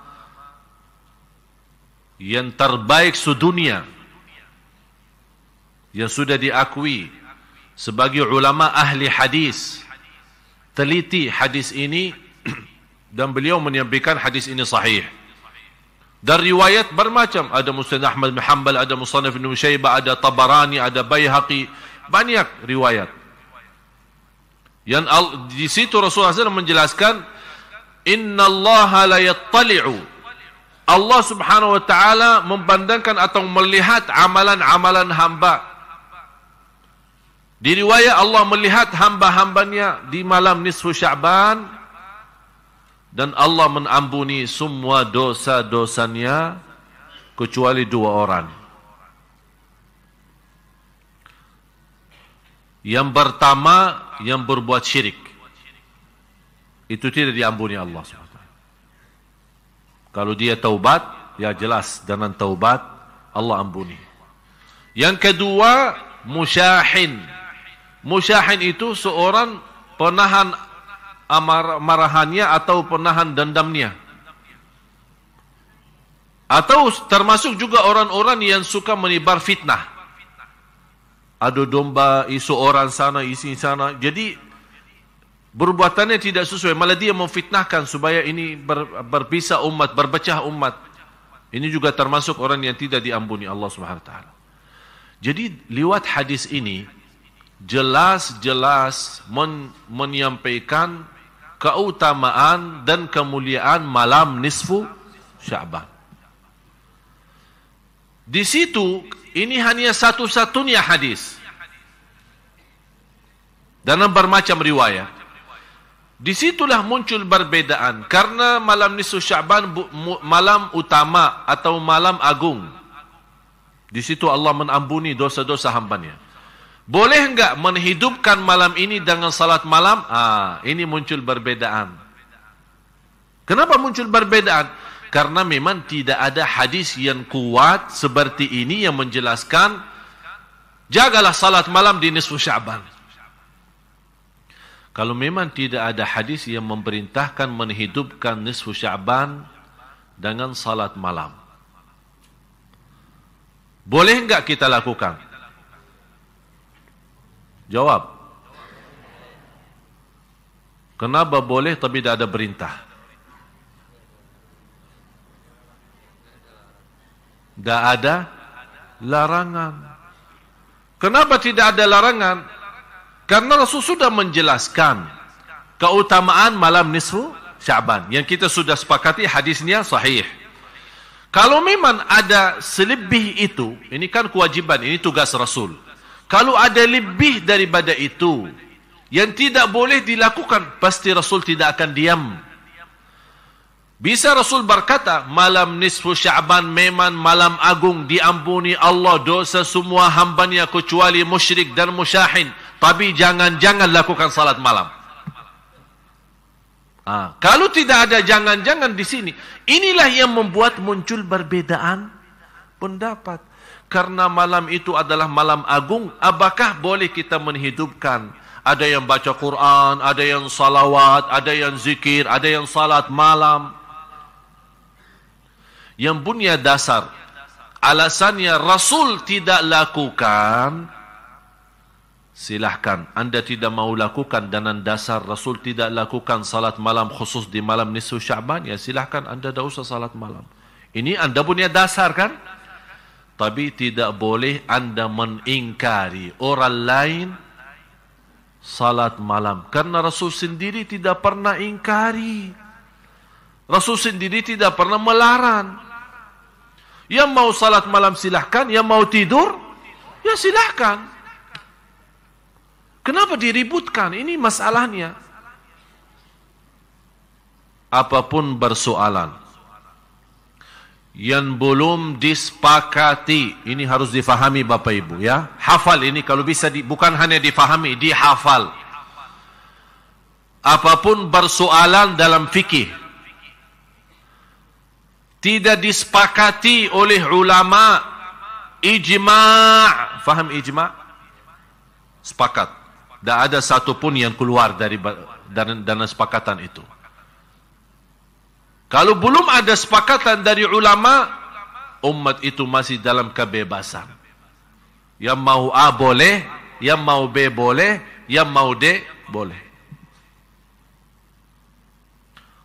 yang terbaik sedunia, yang sudah diakui sebagai ulama ahli hadis, teliti hadis ini dan beliau menyampaikan hadis ini sahih. Dan riwayat bermacam, ada Musnad Ahmad bin Hanbal, ada Musannaf Ibn Syaibah, ada Tabarani, ada Baihaqi, banyak riwayat. Yang di situ Rasulullah SAW menjelaskan, Inna Allah la yattali'u, Allah subhanahu wa ta'ala memandangkan atau melihat amalan-amalan hamba. Di riwayat Allah melihat hamba-hambanya di malam nisfu Sya'ban, dan Allah mengampuni semua dosa-dosanya kecuali 2 orang. Yang pertama, yang berbuat syirik, itu tidak diampuni Allah SWT. Kalau dia taubat, ya jelas dengan taubat Allah ampuni. Yang kedua, musyahin. Musyahin itu seorang penahan marahannya atau penahan dendamnya. Atau termasuk juga orang-orang yang suka menebar fitnah. Adu domba, isu orang sana, isi sana. Jadi perbuatannya tidak sesuai, malah dia memfitnahkan supaya ini berpisah umat, berpecah umat. Ini juga termasuk orang yang tidak diampuni Allah Subhanahu wa taala. Jadi lewat hadis ini jelas-jelas menyampaikan keutamaan dan kemuliaan malam nisfu Sya'ban. Di situ ini hanya satu-satunya hadis dalam bermacam riwayat. Disitulah muncul perbedaan, karena malam nisfu Sya'ban malam utama atau malam agung. Di situ Allah mengampuni dosa-dosa hambanya. Boleh enggak menghidupkan malam ini dengan salat malam? Ini muncul perbedaan. Kenapa muncul perbedaan? Karena memang tidak ada hadis yang kuat seperti ini yang menjelaskan jagalah salat malam di nisfu Sya'ban. Kalau memang tidak ada hadis yang memerintahkan menghidupkan nisfu Sya'ban dengan salat malam, boleh enggak kita lakukan? Jawab. Kenapa boleh tapi tidak ada perintah? Tidak ada larangan. Kenapa tidak ada larangan? Karena Rasul sudah menjelaskan keutamaan malam nisfu Sya'ban yang kita sudah sepakati hadisnya sahih. Kalau memang ada selebih itu, ini kan kewajiban, ini tugas Rasul. Kalau ada lebih daripada itu yang tidak boleh dilakukan, pasti Rasul tidak akan diam. Bisa Rasul berkata, malam nisfu Sya'ban memang malam agung, diampuni Allah dosa semua hambanya kecuali musyrik dan musyahin. Tapi jangan-jangan lakukan salat malam. Kalau tidak ada jangan-jangan di sini, inilah yang membuat muncul perbedaan pendapat. Karena malam itu adalah malam agung, apakah boleh kita menghidupkan? Ada yang baca Quran, ada yang salawat, ada yang zikir, ada yang salat malam. Yang punya dasar, alasannya Rasul tidak lakukan, silahkan. Anda tidak mau lakukan dengan dasar Rasul tidak lakukan salat malam khusus di malam nisfu Sya'ban, ya silahkan Anda tidak usah salat malam. Ini Anda punya dasar kan? Tapi tidak boleh Anda mengingkari orang lain salat malam. Karena Rasul sendiri tidak pernah ingkari. Rasul sendiri tidak pernah melarang. Yang mau salat malam silahkan, yang mau tidur, ya silahkan. Kenapa diributkan? Ini masalahnya. Apapun bersoalan yang belum disepakati, ini harus difahami Bapak Ibu ya. Hafal ini kalau bisa, bukan hanya difahami, dihafal. Apapun bersoalan dalam fikih tidak disepakati oleh ulama, ijma'. Faham ijma'? Sepakat. Tak ada satu pun yang keluar dari sepakatan itu. Kalau belum ada sepakatan dari ulama, umat itu masih dalam kebebasan. Yang mau A boleh, yang mau B boleh, yang mau D boleh.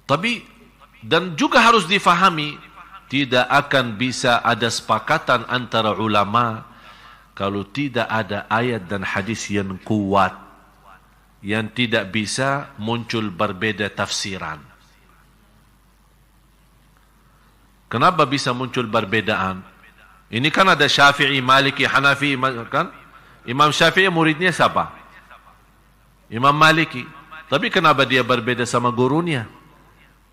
Tapi, dan juga harus difahami, tidak akan bisa ada sepakatan antara ulama kalau tidak ada ayat dan hadis yang kuat, yang tidak bisa muncul berbeda tafsiran. Kenapa bisa muncul perbedaan? Ini kan ada Syafi'i, Maliki, Hanafi, kan? Imam Syafi'i muridnya siapa? Imam Maliki. Tapi kenapa dia berbeda sama gurunya?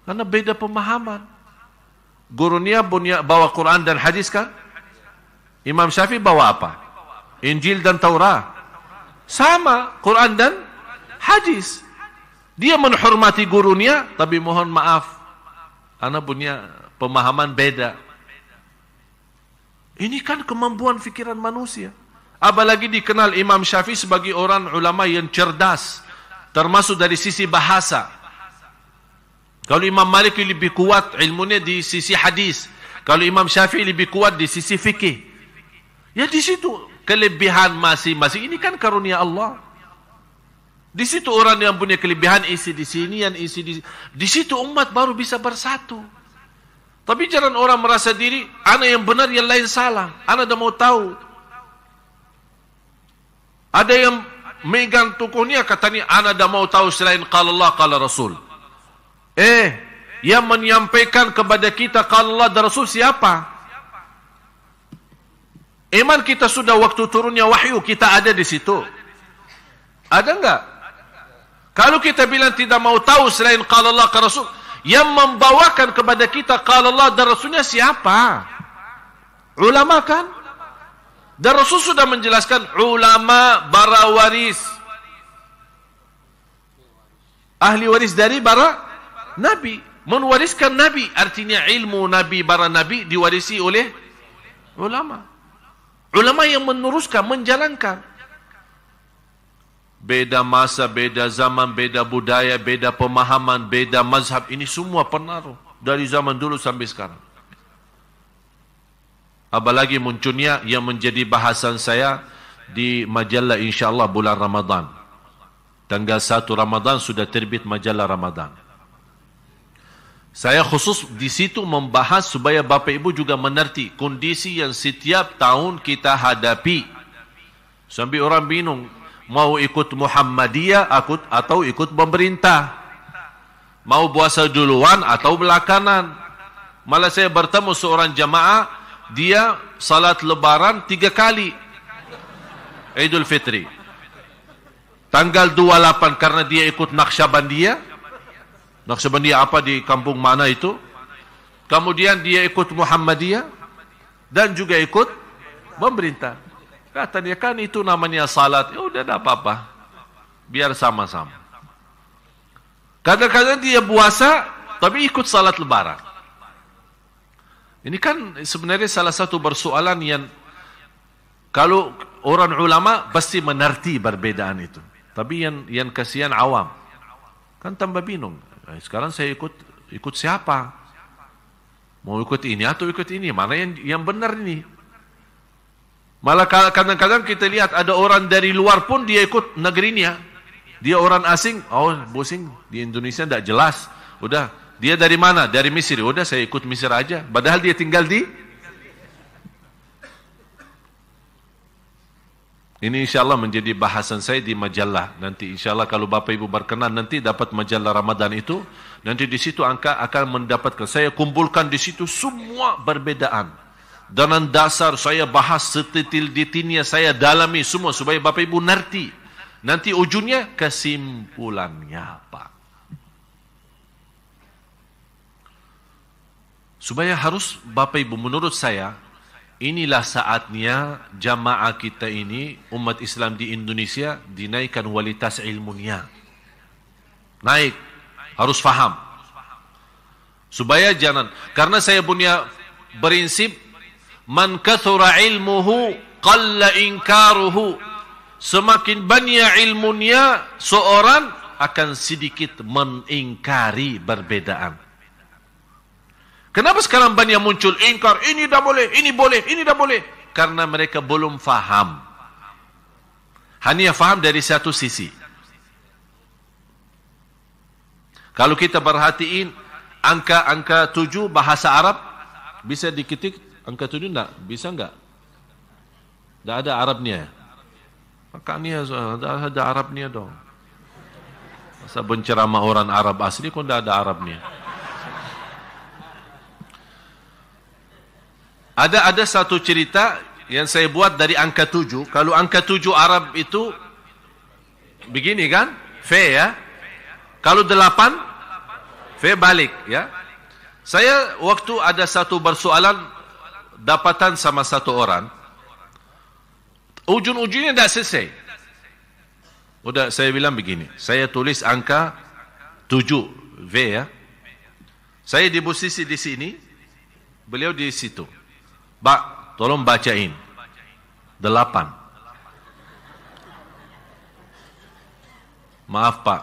Karena beda pemahaman. Gurunya bawa Quran dan hadis kan? Imam Syafi'i bawa apa? Injil dan Taurat. Sama, Quran dan hadis. Dia menghormati gurunya, tapi mohon maaf, karena punya pemahaman beda. Ini kan kemampuan fikiran manusia. Apalagi dikenal Imam Syafi'i sebagai orang ulama yang cerdas, termasuk dari sisi bahasa. Kalau Imam Malik lebih kuat ilmunya di sisi hadis, kalau Imam Syafi'i lebih kuat di sisi fikih. Ya di situ kelebihan masing-masing. Ini kan karunia Allah. Di situ orang yang punya kelebihan isi di sini, yang isi di situ umat baru bisa bersatu. Tapi jangan orang merasa diri, ana yang benar, yang lain salah. Ana dah mau tahu. Ada yang megang tokohnya, katanya, ana dah mau tahu selain qala Allah, qala Rasul. Yang menyampaikan kepada kita qala Allah dan Rasul siapa? Iman kita sudah waktu turunnya wahyu, kita ada di situ. Ada enggak? Kalau kita bilang tidak mau tahu selain qala Allah, qala Rasul, yang membawakan kepada kita qala Allah dan Rasulnya siapa? Ulama kan? Dan Rasul sudah menjelaskan ulama para waris, ahli waris dari para nabi, mewariskan nabi, artinya ilmu nabi, para nabi diwarisi oleh ulama. Ulama yang meneruskan, menjalankan. Beda masa, beda zaman, beda budaya, beda pemahaman, beda mazhab. Ini semua pengaruh dari zaman dulu sampai sekarang. Apalagi munculnya yang menjadi bahasan saya di majalah insyaAllah bulan Ramadan. Tanggal 1 Ramadan sudah terbit majalah Ramadan. Saya khusus di situ membahas supaya Bapak Ibu juga mengerti kondisi yang setiap tahun kita hadapi. Sampai orang bingung. Mau ikut Muhammadiyah atau ikut pemerintah, mau puasa duluan atau belakangan. Malah saya bertemu seorang jamaah, dia salat lebaran 3 kali Idul Fitri. Tanggal 28 karena dia ikut Naqsyabandiyah. Naqsyabandiyah apa di kampung mana itu? Kemudian dia ikut Muhammadiyah dan juga ikut pemerintah. Kata dia, kan itu namanya salat. Ya udah, tidak apa-apa. Biar sama-sama. Kadang-kadang dia puasa, tapi ikut salat lebaran. Ini kan sebenarnya salah satu persoalan yang kalau orang ulama pasti mengerti perbedaan itu. Tapi yang kasihan awam. Kan tambah bingung. Sekarang saya ikut siapa? Mau ikut ini atau ikut ini? Mana yang benar ini? Malah kadang-kadang kita lihat ada orang dari luar pun dia ikut negerinya. Dia orang asing, oh pusing, di Indonesia tidak jelas. Udah, dia dari mana? Dari Mesir. Udah, saya ikut Mesir aja. Padahal dia tinggal di... Ini insyaAllah menjadi bahasan saya di majalah. Nanti insyaAllah kalau Bapak Ibu berkenan, nanti dapat majalah Ramadan itu. Nanti di situ akan mendapatkan. Saya kumpulkan di situ semua perbedaan. Dan dasar saya bahas sedetil-detilnya, saya dalami semua supaya Bapak Ibu ngerti. Nanti ujungnya kesimpulannya apa. Supaya harus Bapak Ibu, menurut saya, inilah saatnya jamaah kita ini, umat Islam di Indonesia, dinaikkan kualitas ilmunya. Naik, harus faham. Supaya jangan, karena saya punya prinsip, man kathura ilmuhu, qalla inkaruhu. Semakin banyak ilmunya, seorang akan sedikit mengingkari perbedaan. Kenapa sekarang banyak muncul ingkar, ini dah boleh, ini boleh, ini dah boleh? Karena mereka belum faham. Hanya faham dari satu sisi. Kalau kita perhatiin angka 7 bahasa Arab, bisa diketik angka 7 enggak? Bisa enggak? Enggak ada Arabnya. Makanya ada Arabnya dong. Masa penceramah orang Arab asli kok enggak ada Arabnya? Ada satu cerita yang saya buat dari angka 7. Kalau angka 7 Arab itu begini kan? Fe ya. Kalau 8 fe balik ya. Saya waktu ada satu persoalan dapatan sama satu orang. Ujung-ujungnya tidak selesai. Udah saya bilang begini. Saya tulis angka 7 V ya. Saya di posisi di sini. Beliau di situ. Pak, tolong bacain. 8. Maaf Pak,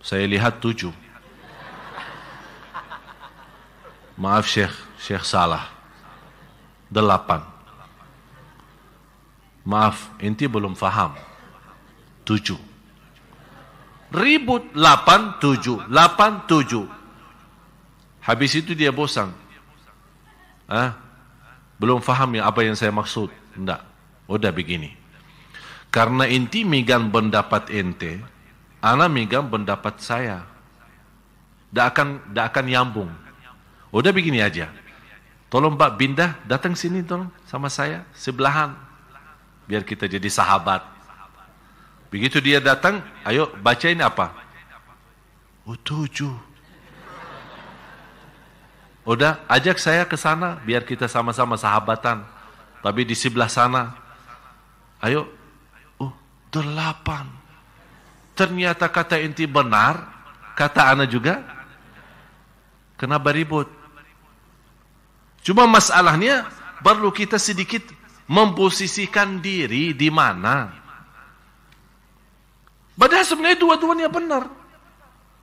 saya lihat 7. Maaf Syekh salah. 8. Maaf, inti belum faham. 7. Ribut 8, 7. 8, 7. Habis itu dia bosan. Belum faham ya apa yang saya maksud. Enggak. Udah begini. Karena inti megang pendapat ente, ana megang pendapat saya. Tidak akan nyambung. Udah begini aja. Tolong Pak Bindah datang sini tolong sama saya sebelahan. Biar kita jadi sahabat. Begitu dia datang, ayo bacain apa? 7. Udah, ajak saya ke sana biar kita sama-sama sahabatan. Tapi di sebelah sana. Ayo. 8. Ternyata kata inti benar, kata ana juga. Kenapa ribut? Cuma masalahnya perlu kita sedikit memposisikan diri di mana. Padahal sebenarnya dua-duanya benar.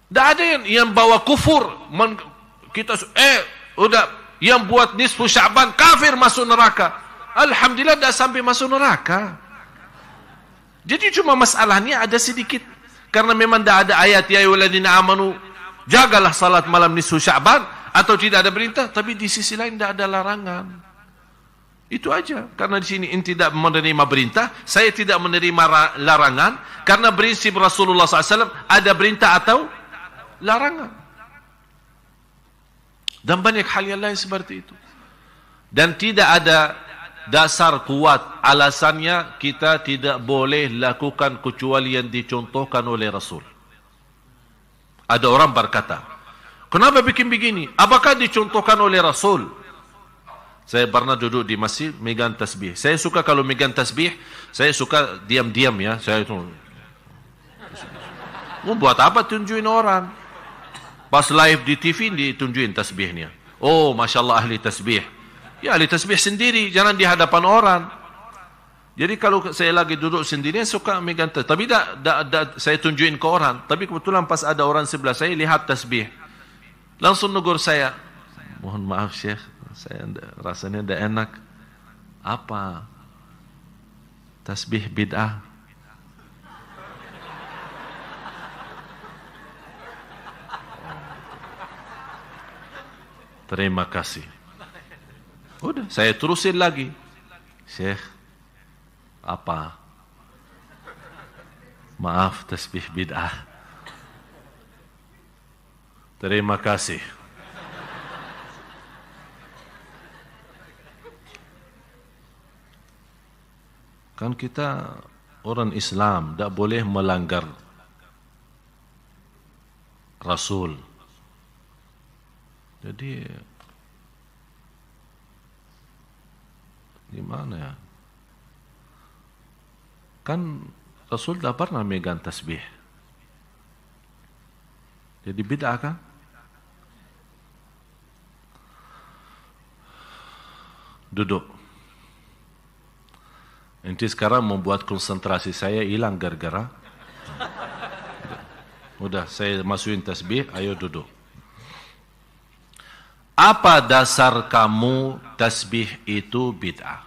Tidak ada yang bawa kufur. Kita udah yang buat nisfu Sya'ban kafir masuk neraka. Alhamdulillah dah sampai masuk neraka. Jadi cuma masalahnya ada sedikit karena memang dah ada ayat ya ayyuhalladzina amanu jagalah salat malam nisfu Sya'ban atau tidak ada perintah, tapi di sisi lain tidak ada larangan. Itu aja. Karena di sini inti tidak menerima perintah, saya tidak menerima larangan karena prinsip Rasulullah SAW ada perintah atau larangan. Dan banyak hal yang lain seperti itu. Dan tidak ada dasar kuat alasannya kita tidak boleh lakukan kecuali yang dicontohkan oleh Rasul. Ada orang berkata, kenapa bikin begini? Apakah dicontohkan oleh Rasul? Saya pernah duduk di masjid megang tasbih. Saya suka kalau megang tasbih, saya suka diam-diam ya. Saya itu mau buat apa tunjukin orang? Pas live di TV ditunjukin tasbihnya. Oh, Masya Allah ahli tasbih. Ya ahli tasbih sendiri, jangan di hadapan orang. Jadi kalau saya lagi duduk sendiri, suka megang tasbih. Tapi saya tunjukin ke orang. Tapi kebetulan pas ada orang sebelah saya, lihat tasbih. Langsung negur saya. Mohon maaf Syekh, saya rasanya tidak enak. Apa? Tasbih bid'ah. Terima kasih. Udah, saya terusin lagi. Syekh, Apa? Maaf, tasbih bid'ah. Terima kasih. Kan kita orang Islam, tak boleh melanggar Rasul. Jadi, gimana ya? Kan Rasul tak pernah megang tasbih. Jadi bid'ah kan? Duduk. Nanti sekarang membuat konsentrasi saya hilang gara-gara. Udah, saya masukin tasbih, ayo duduk. Apa dasar kamu tasbih itu bid'ah?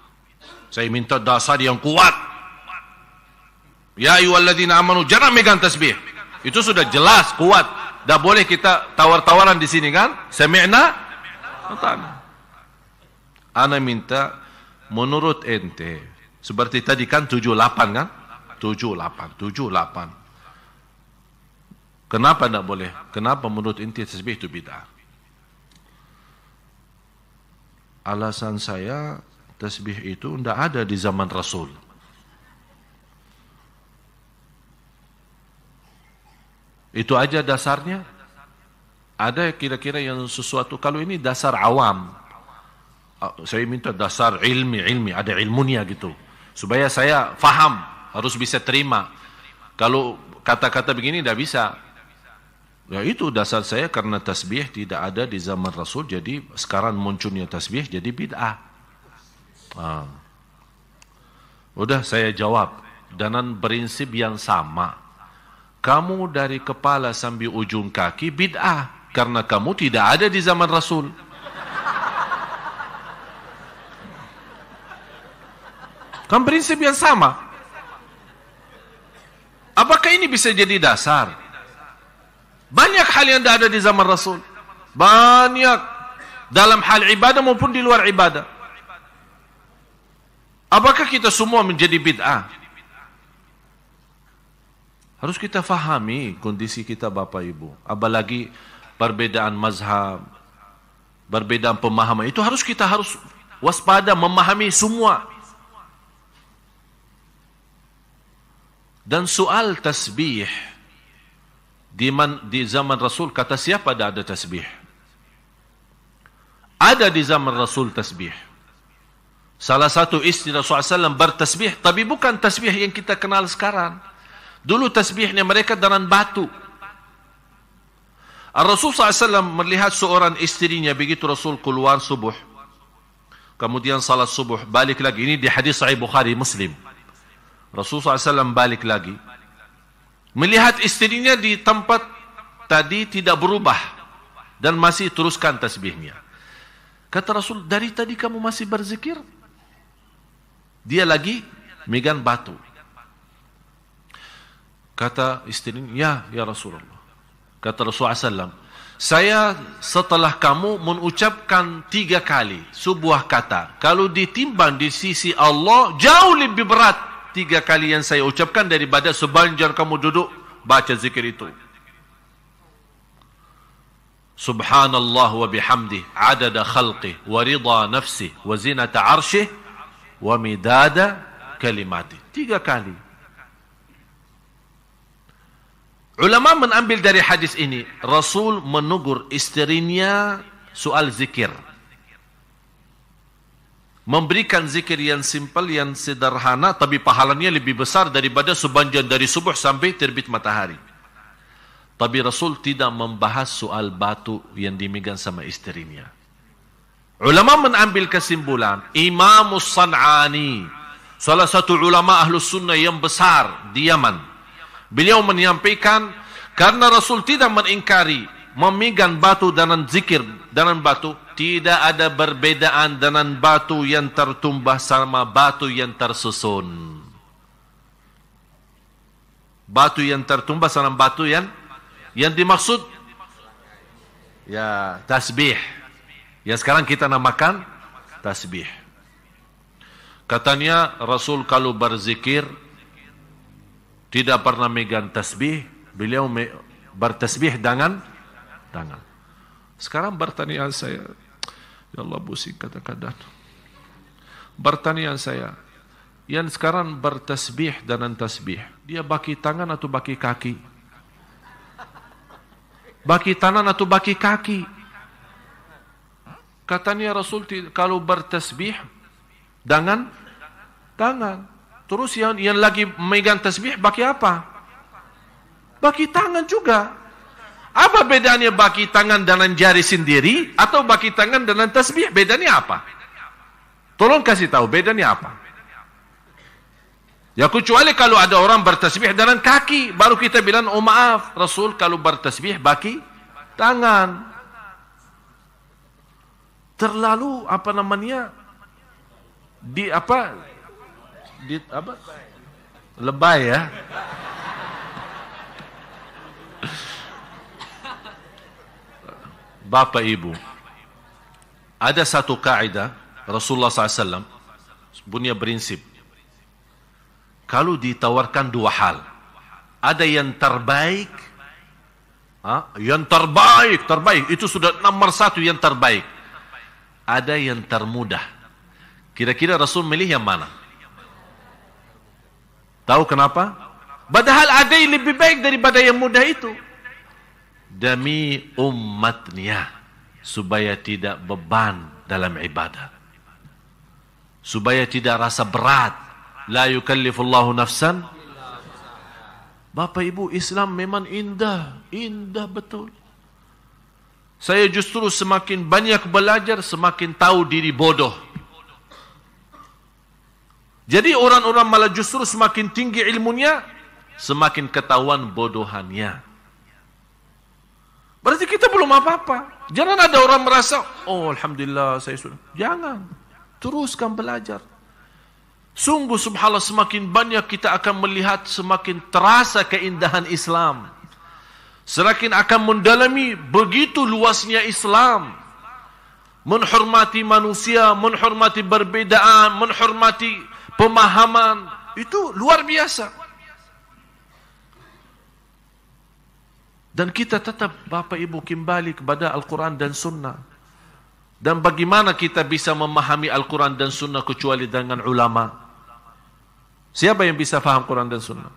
Saya minta dasar yang kuat. Ya ayyuhalladzina amanu, jangan megang tasbih. Itu sudah jelas, kuat. Dah boleh kita tawar-tawaran di sini kan? Sami'na? Ana minta menurut ente, seperti tadi kan 78 kan? 78. Kenapa tidak boleh? Kenapa menurut ente tasbih itu bid'ah? Alasan saya, tasbih itu tidak ada di zaman Rasul. Itu aja dasarnya. Ada kira-kira yang sesuatu, kalau ini dasar awam. Saya minta dasar ilmi, ada ilmunya gitu. Supaya saya faham, harus bisa terima. Kalau kata-kata begini tidak bisa. Ya itu dasar saya, karena tasbih tidak ada di zaman Rasul, jadi sekarang munculnya tasbih jadi bid'ah. Udah saya jawab dengan prinsip yang sama. Kamu dari kepala sampai ujung kaki bid'ah, karena kamu tidak ada di zaman Rasul. Kan prinsip yang sama. Apakah ini bisa jadi dasar? Banyak hal yang tidak ada di zaman Rasul. Banyak. Dalam hal ibadah maupun di luar ibadah. Apakah kita semua menjadi bid'ah? Harus kita fahami kondisi kita Bapak Ibu. Apalagi perbedaan mazhab, perbedaan pemahaman. Itu kita harus waspada, memahami semua. Dan soal tasbih, di zaman Rasul, kata siapa ada tasbih? Ada di zaman Rasul tasbih. Salah satu istri Rasulullah SAW bertasbih, tapi bukan tasbih yang kita kenal sekarang. Dulu tasbihnya mereka dengan batu. Rasul SAW melihat seorang istrinya, begitu Rasul keluar subuh, kemudian salat subuh, balik lagi. Ini di hadis Sahih Bukhari Muslim. Rasul SAW balik lagi, melihat istrinya di tempat tadi tidak berubah dan masih teruskan tasbihnya. Kata Rasul, dari tadi kamu masih berzikir? Dia lagi megang batu. Kata istrinya, ya Rasulullah. Kata Rasulullah SAW, saya setelah kamu mengucapkan 3 kali sebuah kata, kalau ditimbang di sisi Allah jauh lebih berat 3 kali yang saya ucapkan daripada sepanjang kamu duduk baca zikir itu. Subhanallah wa bihamdih adada khalqih wa ridha nafsih wa zinata arshih wa midada kalimatih. 3 kali. Ulama menambil dari hadis ini, Rasul menegur istrinya soal zikir. Memberikan zikir yang simpel, yang sederhana, tapi pahalanya lebih besar daripada sepanjang dari subuh sampai terbit matahari. Tapi Rasul tidak membahas soal batu yang dimegang sama istrinya. Ulama menambil kesimpulan, Imam San'ani, salah satu ulama Ahlus Sunnah yang besar di Yaman, beliau menyampaikan, karena Rasul tidak mengingkari memegang batu dan zikir dengan batu, tidak ada perbedaan dengan batu yang tertumbah sama batu yang tersusun. Batu yang tertumbah sama batu yang dimaksud ya tasbih. Yang sekarang kita namakan tasbih. Katanya Rasul kalau berzikir tidak pernah megang tasbih, beliau bertasbih dengan tangan. Sekarang bertanya saya, ya Allah pusing kadang-kadang. Bertanya saya, yang sekarang bertasbih dengan tasbih, dia baki tangan atau baki kaki? Baki tangan atau baki kaki? Katanya Rasul kalau bertasbih dengan tangan. Terus yang lagi megang tasbih baki apa? Baki tangan juga. Apa bedanya baki tangan dengan jari sendiri atau baki tangan dengan tasbih? Bedanya apa? Tolong kasih tahu bedanya apa? Ya kecuali kalau ada orang bertasbih dengan kaki, baru kita bilang oh maaf, Rasul kalau bertasbih baki tangan. Terlalu apa namanya? Lebay ya. Bapak Ibu, ada satu kaidah Rasulullah SAW punya prinsip. Kalau ditawarkan dua hal, ada yang terbaik, terbaik itu sudah nomor satu yang terbaik. Ada yang termudah. Kira-kira Rasul milih yang mana? Tahu kenapa? Padahal ada yang lebih baik daripada yang mudah itu. Demi umatnya, supaya tidak beban dalam ibadah, supaya tidak rasa berat. La yukallifullahu nafsan. Bapak Ibu, Islam memang indah, indah betul. Saya justru semakin banyak belajar, semakin tahu diri bodoh. Jadi orang-orang malah justru semakin tinggi ilmunya, semakin ketahuan bodohannya. Berarti kita belum apa-apa. Jangan ada orang merasa, oh Alhamdulillah saya sudah. Jangan. Teruskan belajar. Sungguh subhanallah semakin banyak kita akan melihat, semakin terasa keindahan Islam. Semakin akan mendalami begitu luasnya Islam. Menghormati manusia, menghormati perbedaan, menghormati pemahaman. Itu luar biasa. Dan kita tetap Bapak Ibu kembali kepada Al-Quran dan Sunnah. Dan bagaimana kita bisa memahami Al-Quran dan Sunnah kecuali dengan ulama? Siapa yang bisa faham Quran dan Sunnah?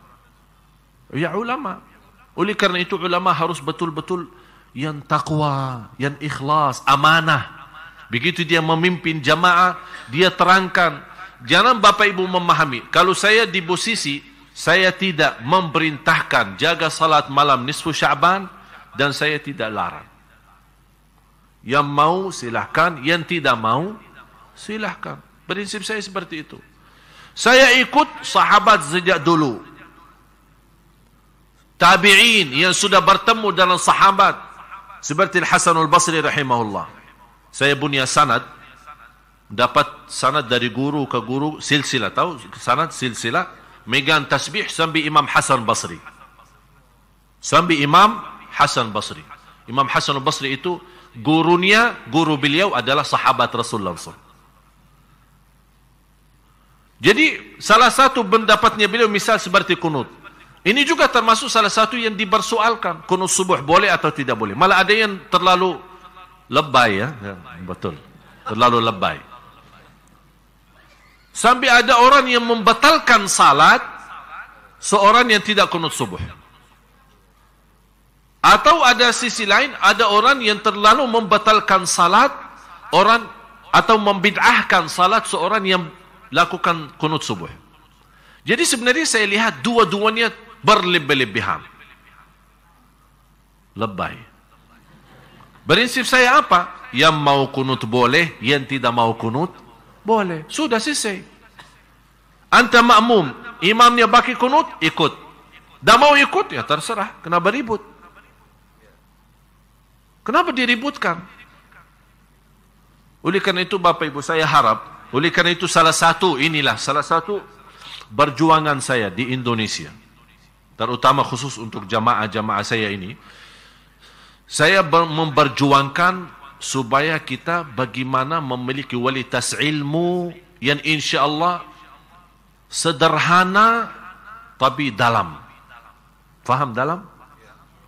Ya ulama. Oleh karena itu ulama harus betul-betul yang takwa, yang ikhlas, amanah. Begitu dia memimpin jamaah, dia terangkan. Jangan Bapak Ibu memahami. Kalau saya di posisi, saya tidak memerintahkan jaga salat malam nisfu Sya'ban dan saya tidak larang. Yang mau silahkan, yang tidak mau silahkan. Prinsip saya seperti itu. Saya ikut sahabat sejak dulu. Tabi'in yang sudah bertemu dengan sahabat seperti Al-Hasan Al-Basri rahimahullah. Saya punya sanad, dapat sanad dari guru ke guru, silsilah, tahu sanad silsilah, megang tasbih sampai Imam Hasan Basri. Sampai Imam Hasan Basri. Imam Hasan Basri itu gurunya, guru beliau adalah sahabat Rasulullah SAW. Jadi salah satu pendapatnya beliau misal seperti kunut. Ini juga termasuk salah satu yang dipersoalkan. Kunut subuh boleh atau tidak boleh. Malah ada yang terlalu lebay ya. Betul. Terlalu lebay. Sampai ada orang yang membatalkan salat seorang yang tidak kunut subuh. Atau ada sisi lain, ada orang yang terlalu membatalkan salat orang atau membid'ahkan salat seorang yang lakukan kunut subuh. Jadi sebenarnya saya lihat dua-duanya berlebih-lebihan. Lebay. Prinsip saya apa? Yang mau kunut boleh, yang tidak mau kunut boleh. Sudah selesai. Anta makmum, imamnya baki kunut, ikut. Dah mau ikut, ya terserah. Kenapa ribut? Kenapa diributkan? Oleh karena itu Bapak Ibu saya harap, oleh karena itu salah satu perjuangan saya di Indonesia, terutama khusus untuk jamaah-jamaah saya ini, saya memperjuangkan supaya kita bagaimana memiliki kualitas ilmu yang insya Allah sederhana tapi dalam. Faham dalam?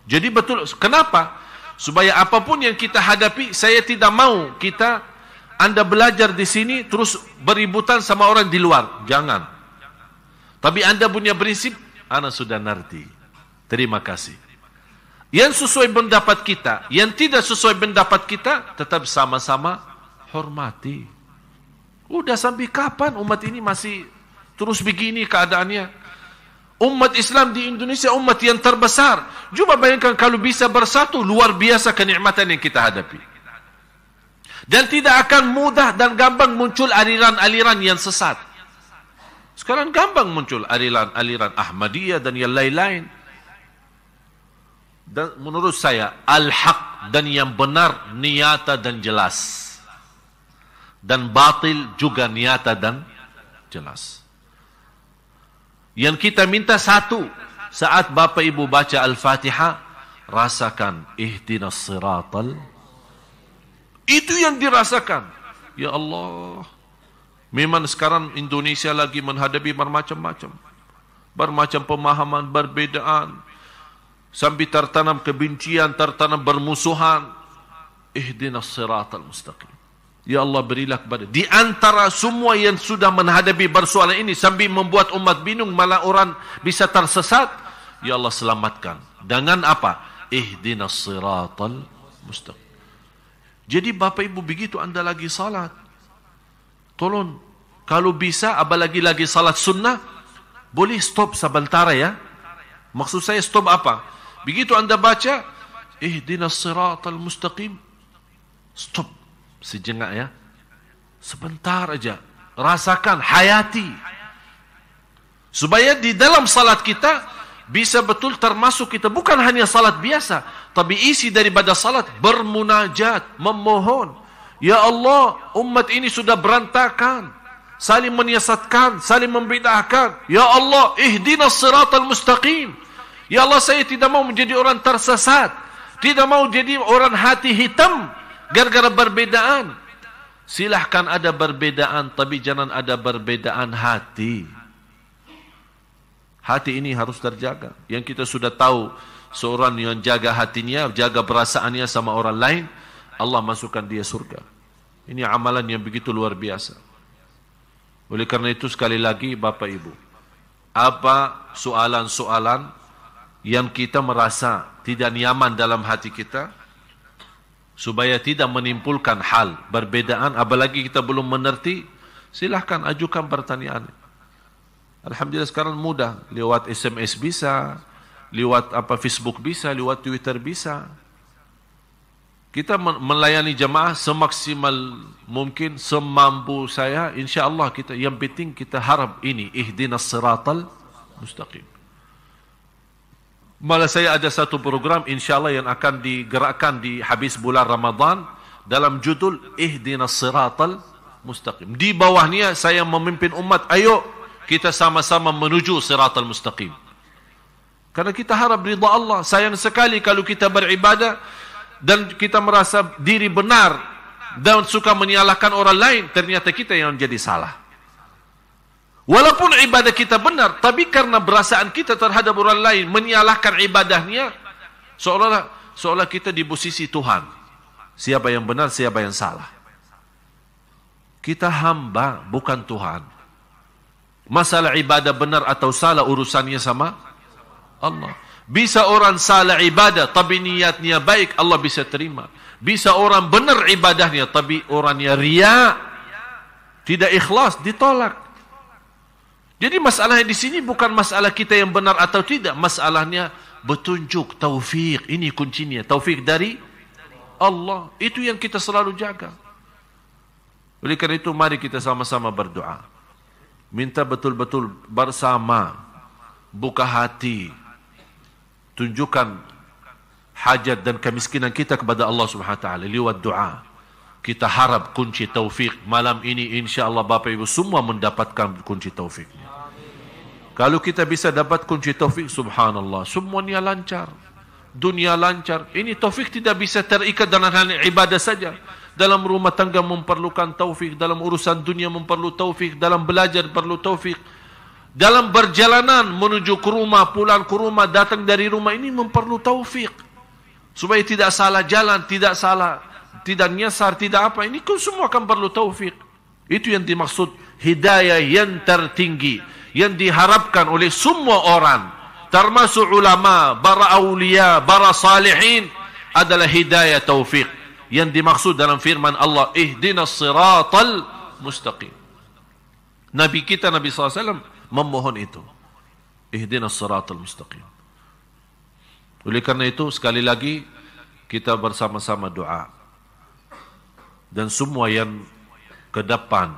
Jadi betul. Kenapa? Supaya apapun yang kita hadapi, saya tidak mau Anda belajar di sini terus beributan sama orang di luar. Jangan. Tapi Anda punya prinsip, Anda sudah ngerti. Terima kasih. Yang sesuai pendapat kita, yang tidak sesuai pendapat kita, tetap sama-sama hormati. Udah sampai kapan umat ini masih terus begini keadaannya? Umat Islam di Indonesia umat yang terbesar. Coba bayangkan kalau bisa bersatu, luar biasa kenikmatan yang kita hadapi. Dan tidak akan mudah dan gampang muncul aliran-aliran yang sesat. Sekarang gampang muncul aliran Ahmadiyah dan yang lain-lain. Dan menurut saya, al-haq dan yang benar nyata dan jelas. Dan batil juga nyata dan jelas. Yang kita minta satu, saat Bapak Ibu baca Al-Fatihah, rasakan ihdinas siratal. Itu yang dirasakan. Ya Allah. Memang sekarang Indonesia lagi menghadapi bermacam-macam. Bermacam pemahaman, perbedaan. Sampai tertanam kebencian, tertanam bermusuhan. Ihdinas siratal mustaqim. Ya Allah, berilah kepada di antara semua yang sudah menghadapi persoalan ini sambil membuat umat bingung, malah orang bisa tersesat. Ya Allah, selamatkan. Dengan apa? Ihdinas siratal mustaqim. Jadi Bapak Ibu, begitu Anda lagi salat, tolong kalau bisa apalagi lagi salat sunnah, boleh stop sebentar ya. Maksud saya stop apa? Begitu Anda baca ihdinas siratal mustaqim, stop sejenak ya. Sebentar aja. Rasakan, hayati. Supaya di dalam salat kita bisa betul termasuk kita bukan hanya salat biasa, tapi isi daripada salat bermunajat, memohon. Ya Allah, umat ini sudah berantakan, saling menyiasatkan, saling membid'ahkan. Ya Allah, ihdinas siratal mustaqim. Ya Allah, saya tidak mau menjadi orang tersesat, tidak mau jadi orang hati hitam gara-gara perbedaan. Silahkan ada perbedaan, tapi jangan ada perbedaan hati. Hati ini harus terjaga. Yang kita sudah tahu, seorang yang jaga hatinya, jaga perasaannya sama orang lain, Allah masukkan dia surga. Ini amalan yang begitu luar biasa. Oleh karena itu sekali lagi Bapak Ibu, apa soalan-soalan yang kita merasa tidak nyaman dalam hati kita, supaya tidak menimbulkan hal perbedaan, apalagi kita belum mengerti, silahkan ajukan pertanyaan. Alhamdulillah sekarang mudah, lewat SMS bisa, lewat Facebook bisa, lewat Twitter bisa. Kita melayani jemaah semaksimal mungkin, semampu saya, insya-Allah kita. Yang penting kita harap ini ihdinas siratal mustaqim. Malah saya ada satu program insya-Allah yang akan digerakkan di habis bulan Ramadan dalam judul ihdinas siratal mustaqim. Di bawahnya saya memimpin umat, ayo kita sama-sama menuju siratal mustaqim. Karena kita harap ridha Allah. Sayang sekali kalau kita beribadah dan kita merasa diri benar dan suka menyalahkan orang lain, ternyata kita yang jadi salah. Walaupun ibadah kita benar, tapi karena perasaan kita terhadap orang lain menyalahkan ibadahnya, seolah kita di posisi Tuhan. Siapa yang benar, siapa yang salah. Kita hamba, bukan Tuhan. Masalah ibadah benar atau salah urusannya sama Allah. Bisa orang salah ibadah tapi niatnya baik, Allah bisa terima. Bisa orang benar ibadahnya tapi orangnya riya, tidak ikhlas, ditolak. Jadi masalahnya di sini bukan masalah kita yang benar atau tidak, masalahnya petunjuk, taufik. Ini kuncinya, taufik dari Allah. Itu yang kita selalu jaga. Oleh karena itu mari kita sama-sama berdoa. Minta betul-betul bersama, buka hati, tunjukkan hajat dan kemiskinan kita kepada Allah Subhanahu wa taala lewat doa. Kita harap kunci taufik malam ini, insya-Allah Bapak Ibu semua mendapatkan kunci taufiknya. Kalau kita bisa dapat kunci taufik, subhanallah, semuanya lancar. Dunia lancar. Ini taufik tidak bisa terikat dengan hal ibadah saja, dalam rumah tangga memerlukan taufik, dalam urusan dunia memerlukan taufik, dalam belajar perlu taufik, dalam perjalanan menuju ke rumah, pulang ke rumah, datang dari rumah ini memerlukan taufik. Supaya tidak salah jalan, tidak nyasar, tidak apa. Ini kan semua akan perlu taufik. Itu yang dimaksud hidayah yang tertinggi, yang diharapkan oleh semua orang, termasuk ulama, para awliya, para salihin, adalah hidayah taufik. Yang dimaksud dalam firman Allah, ihdinas siratal mustaqim. Nabi kita, Nabi SAW, memohon itu. Ihdinas siratal mustaqim. Oleh karena itu, sekali lagi, kita bersama-sama doa. Dan semua yang ke depan,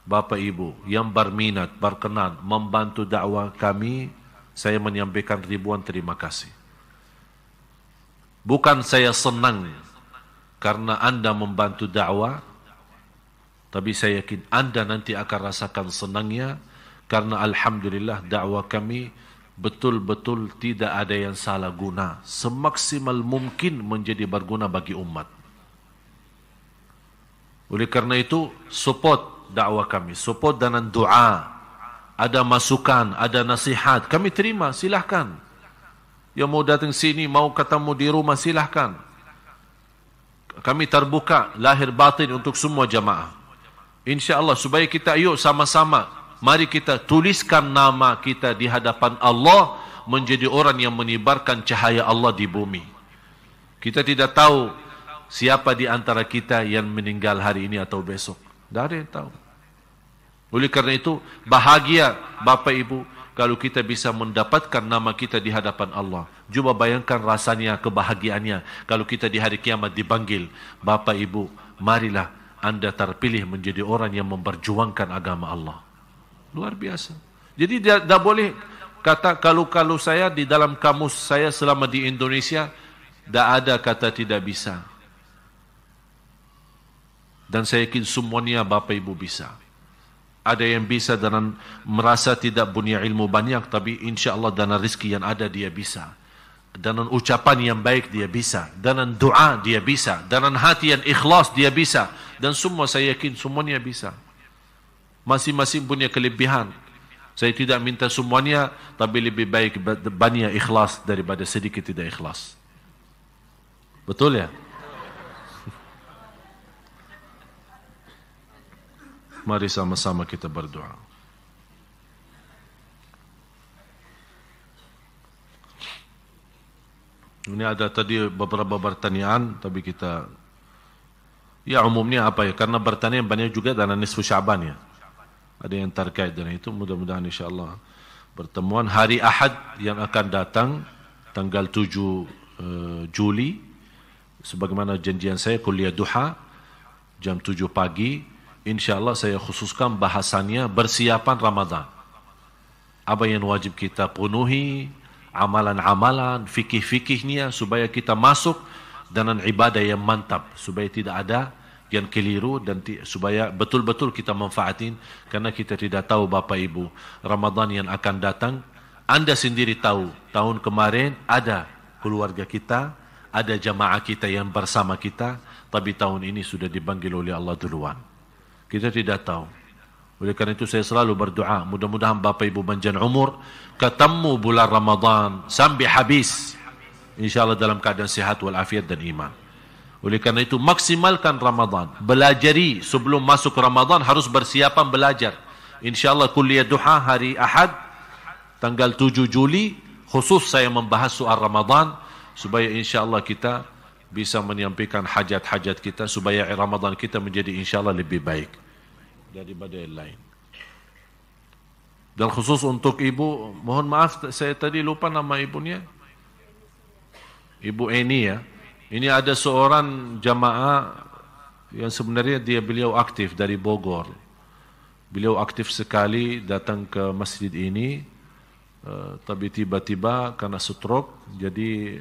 Bapak Ibu, yang berminat, berkenan, membantu dakwah kami, saya menyampaikan ribuan terima kasih. Bukan saya senang karena Anda membantu dakwah, tapi saya yakin Anda nanti akan rasakan senangnya, karena alhamdulillah dakwah kami betul-betul tidak ada yang salah guna, semaksimal mungkin menjadi berguna bagi umat. Oleh karena itu, support dakwah kami, support dengan doa. Ada masukan, ada nasihat, kami terima, silahkan. Yang mau datang sini, mau ketemu di rumah, silahkan. Kami terbuka, lahir batin untuk semua jamaah. InsyaAllah, supaya kita yuk sama-sama, mari kita tuliskan nama kita di hadapan Allah, menjadi orang yang menyebarkan cahaya Allah di bumi. Kita tidak tahu siapa di antara kita yang meninggal hari ini atau besok. Tidak ada yang tahu. Oleh karena itu, bahagia Bapak Ibu kalau kita bisa mendapatkan nama kita di hadapan Allah. Cuba bayangkan rasanya, kebahagiaannya kalau kita di hari kiamat dipanggil, Bapak Ibu, marilah Anda terpilih menjadi orang yang memperjuangkan agama Allah. Luar biasa. Jadi tidak boleh kata kalau saya di dalam kamus saya selama di Indonesia, tidak ada kata tidak bisa. Dan saya yakin semuanya Bapak Ibu bisa. Ada yang bisa dengan merasa tidak punya ilmu banyak, tapi insya Allah dengan rezeki yang ada dia bisa. Dengan ucapan yang baik dia bisa. Dengan doa dia bisa. Dengan hati yang ikhlas dia bisa. Dan semua saya yakin semuanya bisa. Masing-masing punya kelebihan. Saya tidak minta semuanya, tapi lebih baik banyak ikhlas daripada sedikit tidak ikhlas. Betul ya? Mari sama-sama kita berdoa. Ini ada tadi beberapa pertanyaan, tapi kita, ya umumnya apa ya? Karena pertanyaan banyak juga dalam nisfu Syaban ya. Ada yang terkait dengan itu. Mudah-mudahan insyaAllah pertemuan hari Ahad yang akan datang, tanggal 7 Juli, sebagaimana janjian saya, kuliah duha, jam 7 pagi, InsyaAllah saya khususkan bahasannya persiapan Ramadan. Apa yang wajib kita penuhi, amalan-amalan, fikih-fikihnya, supaya kita masuk dengan ibadah yang mantap, supaya tidak ada yang keliru, dan supaya betul-betul kita manfaatin. Karena kita tidak tahu Bapak Ibu, Ramadan yang akan datang, Anda sendiri tahu, tahun kemarin ada keluarga kita, ada jamaah kita yang bersama kita, tapi tahun ini sudah dipanggil oleh Allah duluan. Kita tidak tahu. Oleh karena itu saya selalu berdoa, mudah-mudahan Bapak Ibu panjang umur, ketemu bulan Ramadan sampai habis, InsyaAllah dalam keadaan sehat walafiat dan iman. Oleh karena itu maksimalkan Ramadan, belajari sebelum masuk Ramadan, harus bersiapan belajar. InsyaAllah kuliah duha hari Ahad tanggal 7 Juli, khusus saya membahas soal Ramadan, supaya insyaAllah kita bisa menyampaikan hajat-hajat kita, supaya Ramadan kita menjadi insyaAllah lebih baik daripada yang lain. Dan khusus untuk ibu, mohon maaf saya tadi lupa nama ibunya, Ibu Eni ya. Ini ada seorang jamaah yang sebenarnya beliau aktif dari Bogor. Beliau aktif sekali datang ke masjid ini, tapi tiba-tiba karena stroke, jadi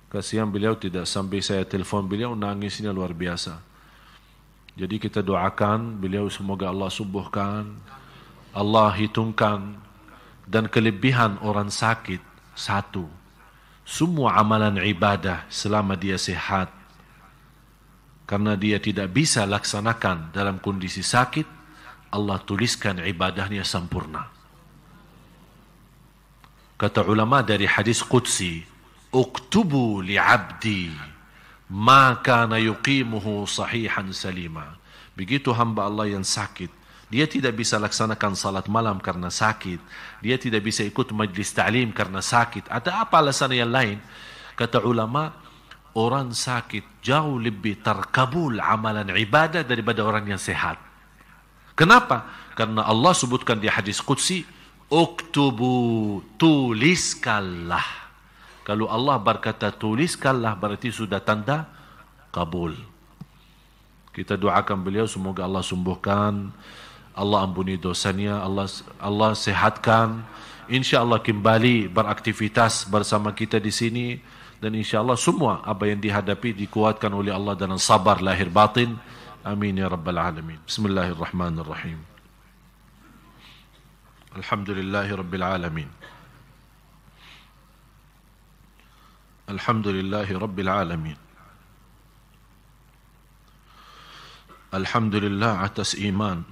kasihan beliau, tidak sampai saya telepon beliau, nangisnya luar biasa. Jadi kita doakan beliau, semoga Allah sembuhkan, Allah hitungkan. Dan kelebihan orang sakit, satu, semua amalan ibadah selama dia sehat, Karena dia tidak bisa laksanakan dalam kondisi sakit, Allah tuliskan ibadahnya sempurna. Kata ulama dari hadis Qudsi, "Uktubu li'abdi ma kana yuqimuhu sahihan salima." Begitu hamba Allah yang sakit, dia tidak bisa laksanakan salat malam karena sakit, dia tidak bisa ikut majlis ta'lim karena sakit, ada apa alasan yang lain? Kata ulama, orang sakit jauh lebih terkabul amalan ibadah daripada orang yang sehat. Kenapa? Karena Allah sebutkan di hadis Qudsi, "Uktubu," tuliskanlah. Kalau Allah berkata tuliskanlah, berarti sudah tanda kabul. Kita doakan beliau semoga Allah sembuhkan, Allah ampuni dosanya, Allah sehatkan. InsyaAllah kembali beraktivitas bersama kita di sini. Dan insyaAllah semua apa yang dihadapi dikuatkan oleh Allah dengan sabar lahir batin. Amin ya rabbal alamin. Bismillahirrahmanirrahim. Alhamdulillahi rabbil alamin. Alhamdulillahi rabbil alamin. Alhamdulillah atas iman.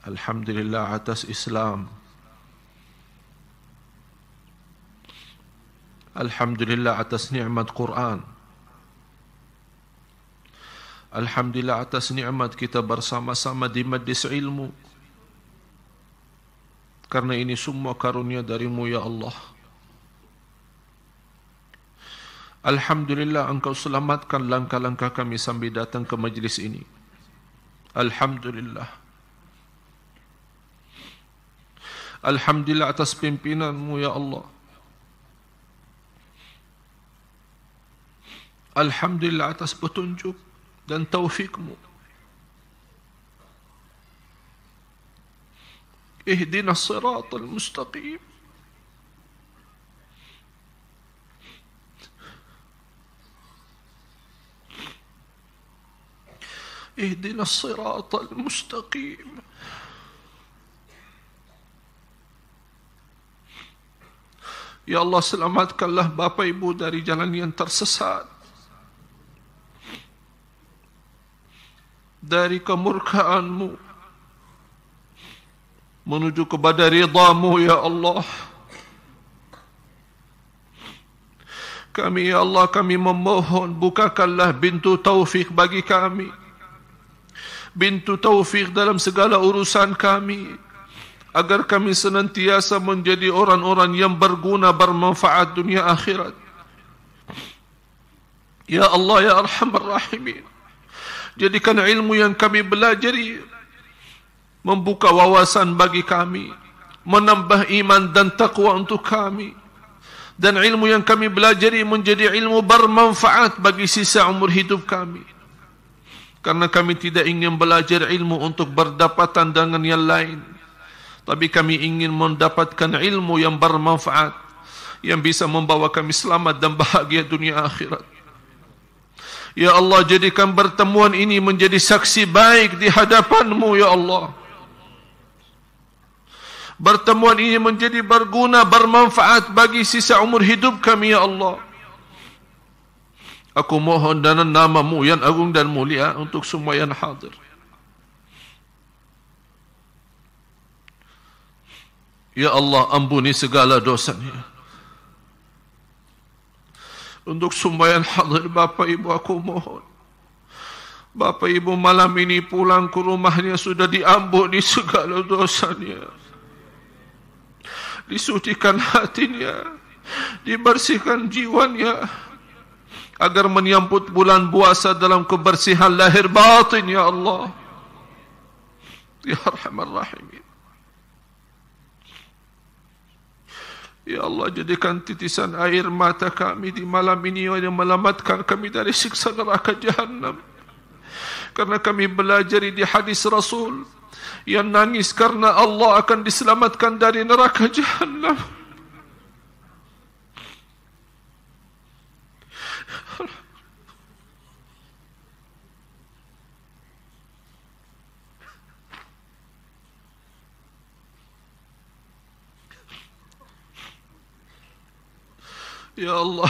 Alhamdulillah atas Islam. Alhamdulillah atas nikmat Quran. Alhamdulillah atas nikmat kita bersama-sama di majlis ilmu. Karena ini semua karunia darimu ya Allah. Alhamdulillah engkau selamatkan langkah-langkah kami sambil datang ke majlis ini. Alhamdulillah. Alhamdulillah atas pimpinanmu ya Allah. Alhamdulillah atas petunjuk dan taufikmu. Ihdinas siratal mustaqim. Ihdinas siratal mustaqim. Ya Allah, selamatkanlah bapa ibu dari jalan yang tersesat, dari kemurkaanmu menuju kepada ridhamu ya Allah. Kami ya Allah, kami memohon bukakanlah pintu taufik bagi kami, pintu taufik dalam segala urusan kami, agar kami senantiasa menjadi orang-orang yang berguna, bermanfaat dunia akhirat. Ya Allah ya Arhamar Rahimin, jadikan ilmu yang kami belajari membuka wawasan bagi kami, menambah iman dan taqwa untuk kami, dan ilmu yang kami belajari menjadi ilmu bermanfaat bagi sisa umur hidup kami. Karena kami tidak ingin belajar ilmu untuk berdapatan dengan yang lain, tapi kami ingin mendapatkan ilmu yang bermanfaat, yang bisa membawa kami selamat dan bahagia dunia akhirat. Ya Allah, jadikan pertemuan ini menjadi saksi baik di hadapan-Mu ya Allah. Pertemuan ini menjadi berguna, bermanfaat bagi sisa umur hidup kami ya Allah. Aku mohon dengan nama-Mu yang agung dan mulia untuk semua yang hadir. Ya Allah, ampuni segala dosanya. Untuk semua yang hadir, Bapak Ibu, aku mohon, Bapak Ibu malam ini pulang ke rumahnya sudah diampuni segala dosanya, disucikan hatinya, dibersihkan jiwanya, agar menyambut bulan puasa dalam kebersihan lahir batin ya Allah. Ya Arhamar Rahimin. Ya Allah, jadikan titisan air mata kami di malam ini yang melamatkan kami dari siksa neraka Jahannam. Karena kami belajar di hadis Rasul, yang nangis karena Allah akan diselamatkan dari neraka Jahannam. Ya Allah,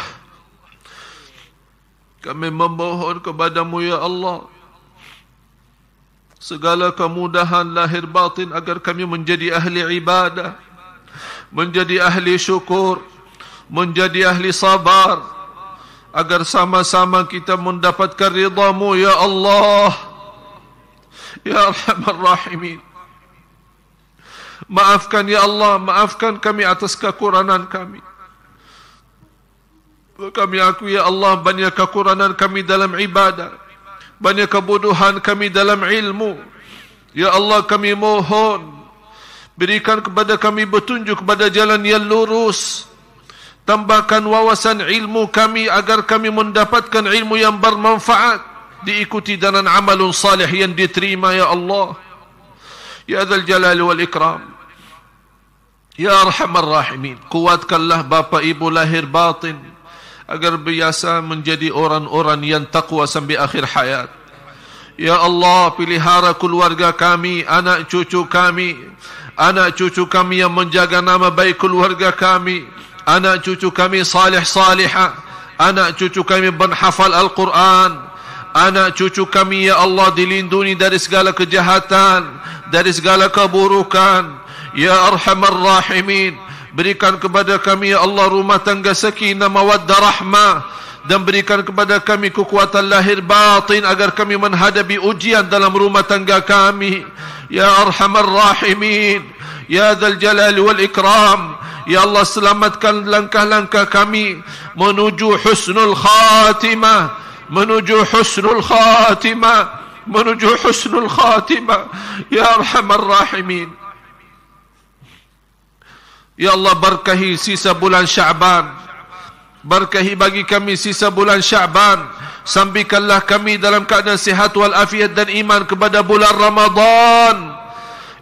Kami memohon kepada-Mu ya Allah segala kemudahan lahir batin agar kami menjadi ahli ibadah, menjadi ahli syukur, menjadi ahli sabar, agar sama-sama kita mendapatkan ridha-Mu ya Allah ya Arhamar Rahimin. Maafkan ya Allah, maafkan kami atas kekurangan kami. Kami akui ya Allah banyak kekurangan kami dalam ibadah, banyak kebodohan kami dalam ilmu. Ya Allah, kami mohon berikan kepada kami petunjuk kepada jalan yang lurus. Tambahkan wawasan ilmu kami agar kami mendapatkan ilmu yang bermanfaat, diikuti dengan amalun salih yang diterima ya Allah ya Dzal Jalali wal Ikram. Ya Arhamar Rahimin, kuatkanlah bapa ibu lahir batin agar biasa menjadi orang-orang yang taqwa sampai akhir hayat. Ya Allah, pelihara keluarga kami, anak cucu kami yang menjaga nama baik keluarga kami, anak cucu kami salih salihah, anak cucu kami menghafal Al-Quran, anak cucu kami ya Allah dilindungi dari segala kejahatan, dari segala keburukan. Ya Arhamar Rahimin, berikan kepada kami ya Allah rumah tangga sakinah mawaddah rahmah, dan berikan kepada kami kekuatan lahir batin agar kami menghadapi ujian dalam rumah tangga kami. Ya Arhamar Rahimin, ya Dzal Jalali wal Ikram. Ya Allah, selamatkan langkah-langkah kami menuju husnul khatimah, menuju husnul khatimah, menuju husnul khatimah. Ya Arhamar Rahimin. Ya Allah, berkahi sisa bulan Sya'ban, berkahi bagi kami sisa bulan Sya'ban. Sambikanlah kami dalam keadaan sihat wal afiat dan iman kepada bulan Ramadan.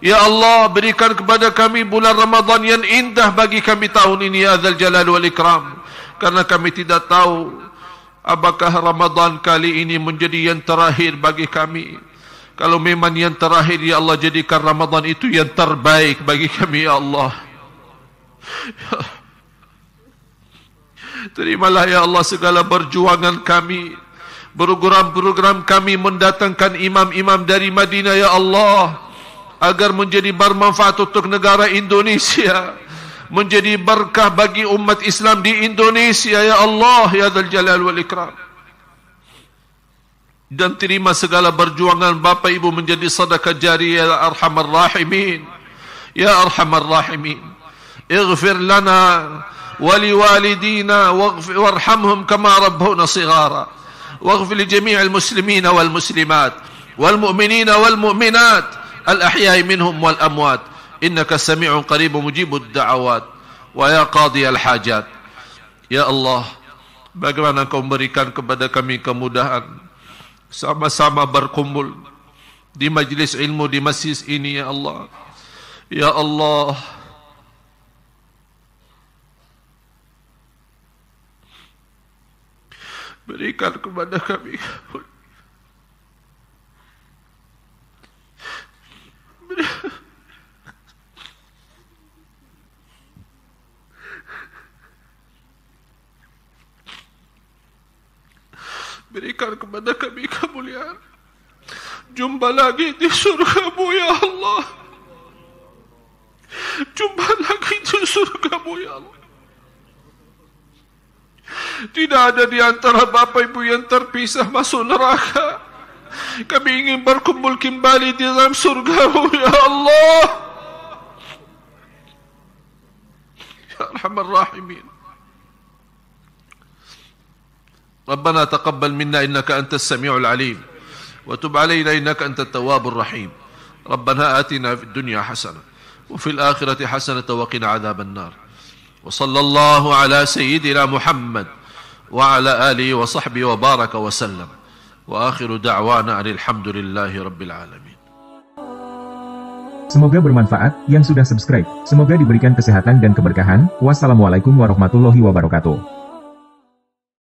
Ya Allah, berikan kepada kami bulan Ramadan yang indah bagi kami tahun ini ya Dzal Jalali wal Ikram. Karena kami tidak tahu apakah Ramadan kali ini menjadi yang terakhir bagi kami. Kalau memang yang terakhir ya Allah, jadikan Ramadan itu yang terbaik bagi kami ya Allah. Terimalah ya Allah segala perjuangan kami, program-program kami mendatangkan imam-imam dari Madinah ya Allah, agar menjadi bermanfaat untuk negara Indonesia, menjadi berkah bagi umat Islam di Indonesia ya Allah ya Dzal Jalali wal Ikram. Dan terima segala perjuangan bapa ibu menjadi sedekah jariyah ya Arhamar Rahimin. Ya Arhamar Rahimin, اغفر لنا ولوالدينا وارحمهم كما ربونا صغارا واغفر لجميع المسلمين والمسلمات والمؤمنين والمؤمنات الأحياء منهم والأموات إنك سميع قريب مجيب الدعوات ويا قاضي الحاجات. Ya Allah, bagaimana Engkau memberikan kepada kami kemudahan sama-sama berkumpul di majlis ilmu di masjid ini ya Allah. Ya Allah, berikan kepada kami berikan kepada kami kemuliaan. Jumpa lagi di surga-Mu ya Allah. Jumpa lagi di surga-Mu ya Allah. Tidak ada di antara bapak ibu yang terpisah masuk neraka. Kami ingin berkumpul kembali di dalam surga-Mu ya Allah ya Arhamar Rahimin. Rabbana taqabbal minna innaka antas sami'ul alim wa tub alayna innaka antat tawwabur rahim. Rabbana atina fid dunya hasanah wa fil akhirati hasanah wa qina adzaban nar. وصلى الله على سيدنا محمد وعلى آله وصحبه وبارك وسلم وآخر دعوانا أن الحمد لله رب العالمين. Semoga bermanfaat yang sudah subscribe. Semoga diberikan kesehatan dan keberkahan. Wassalamualaikum warahmatullahi wabarakatuh.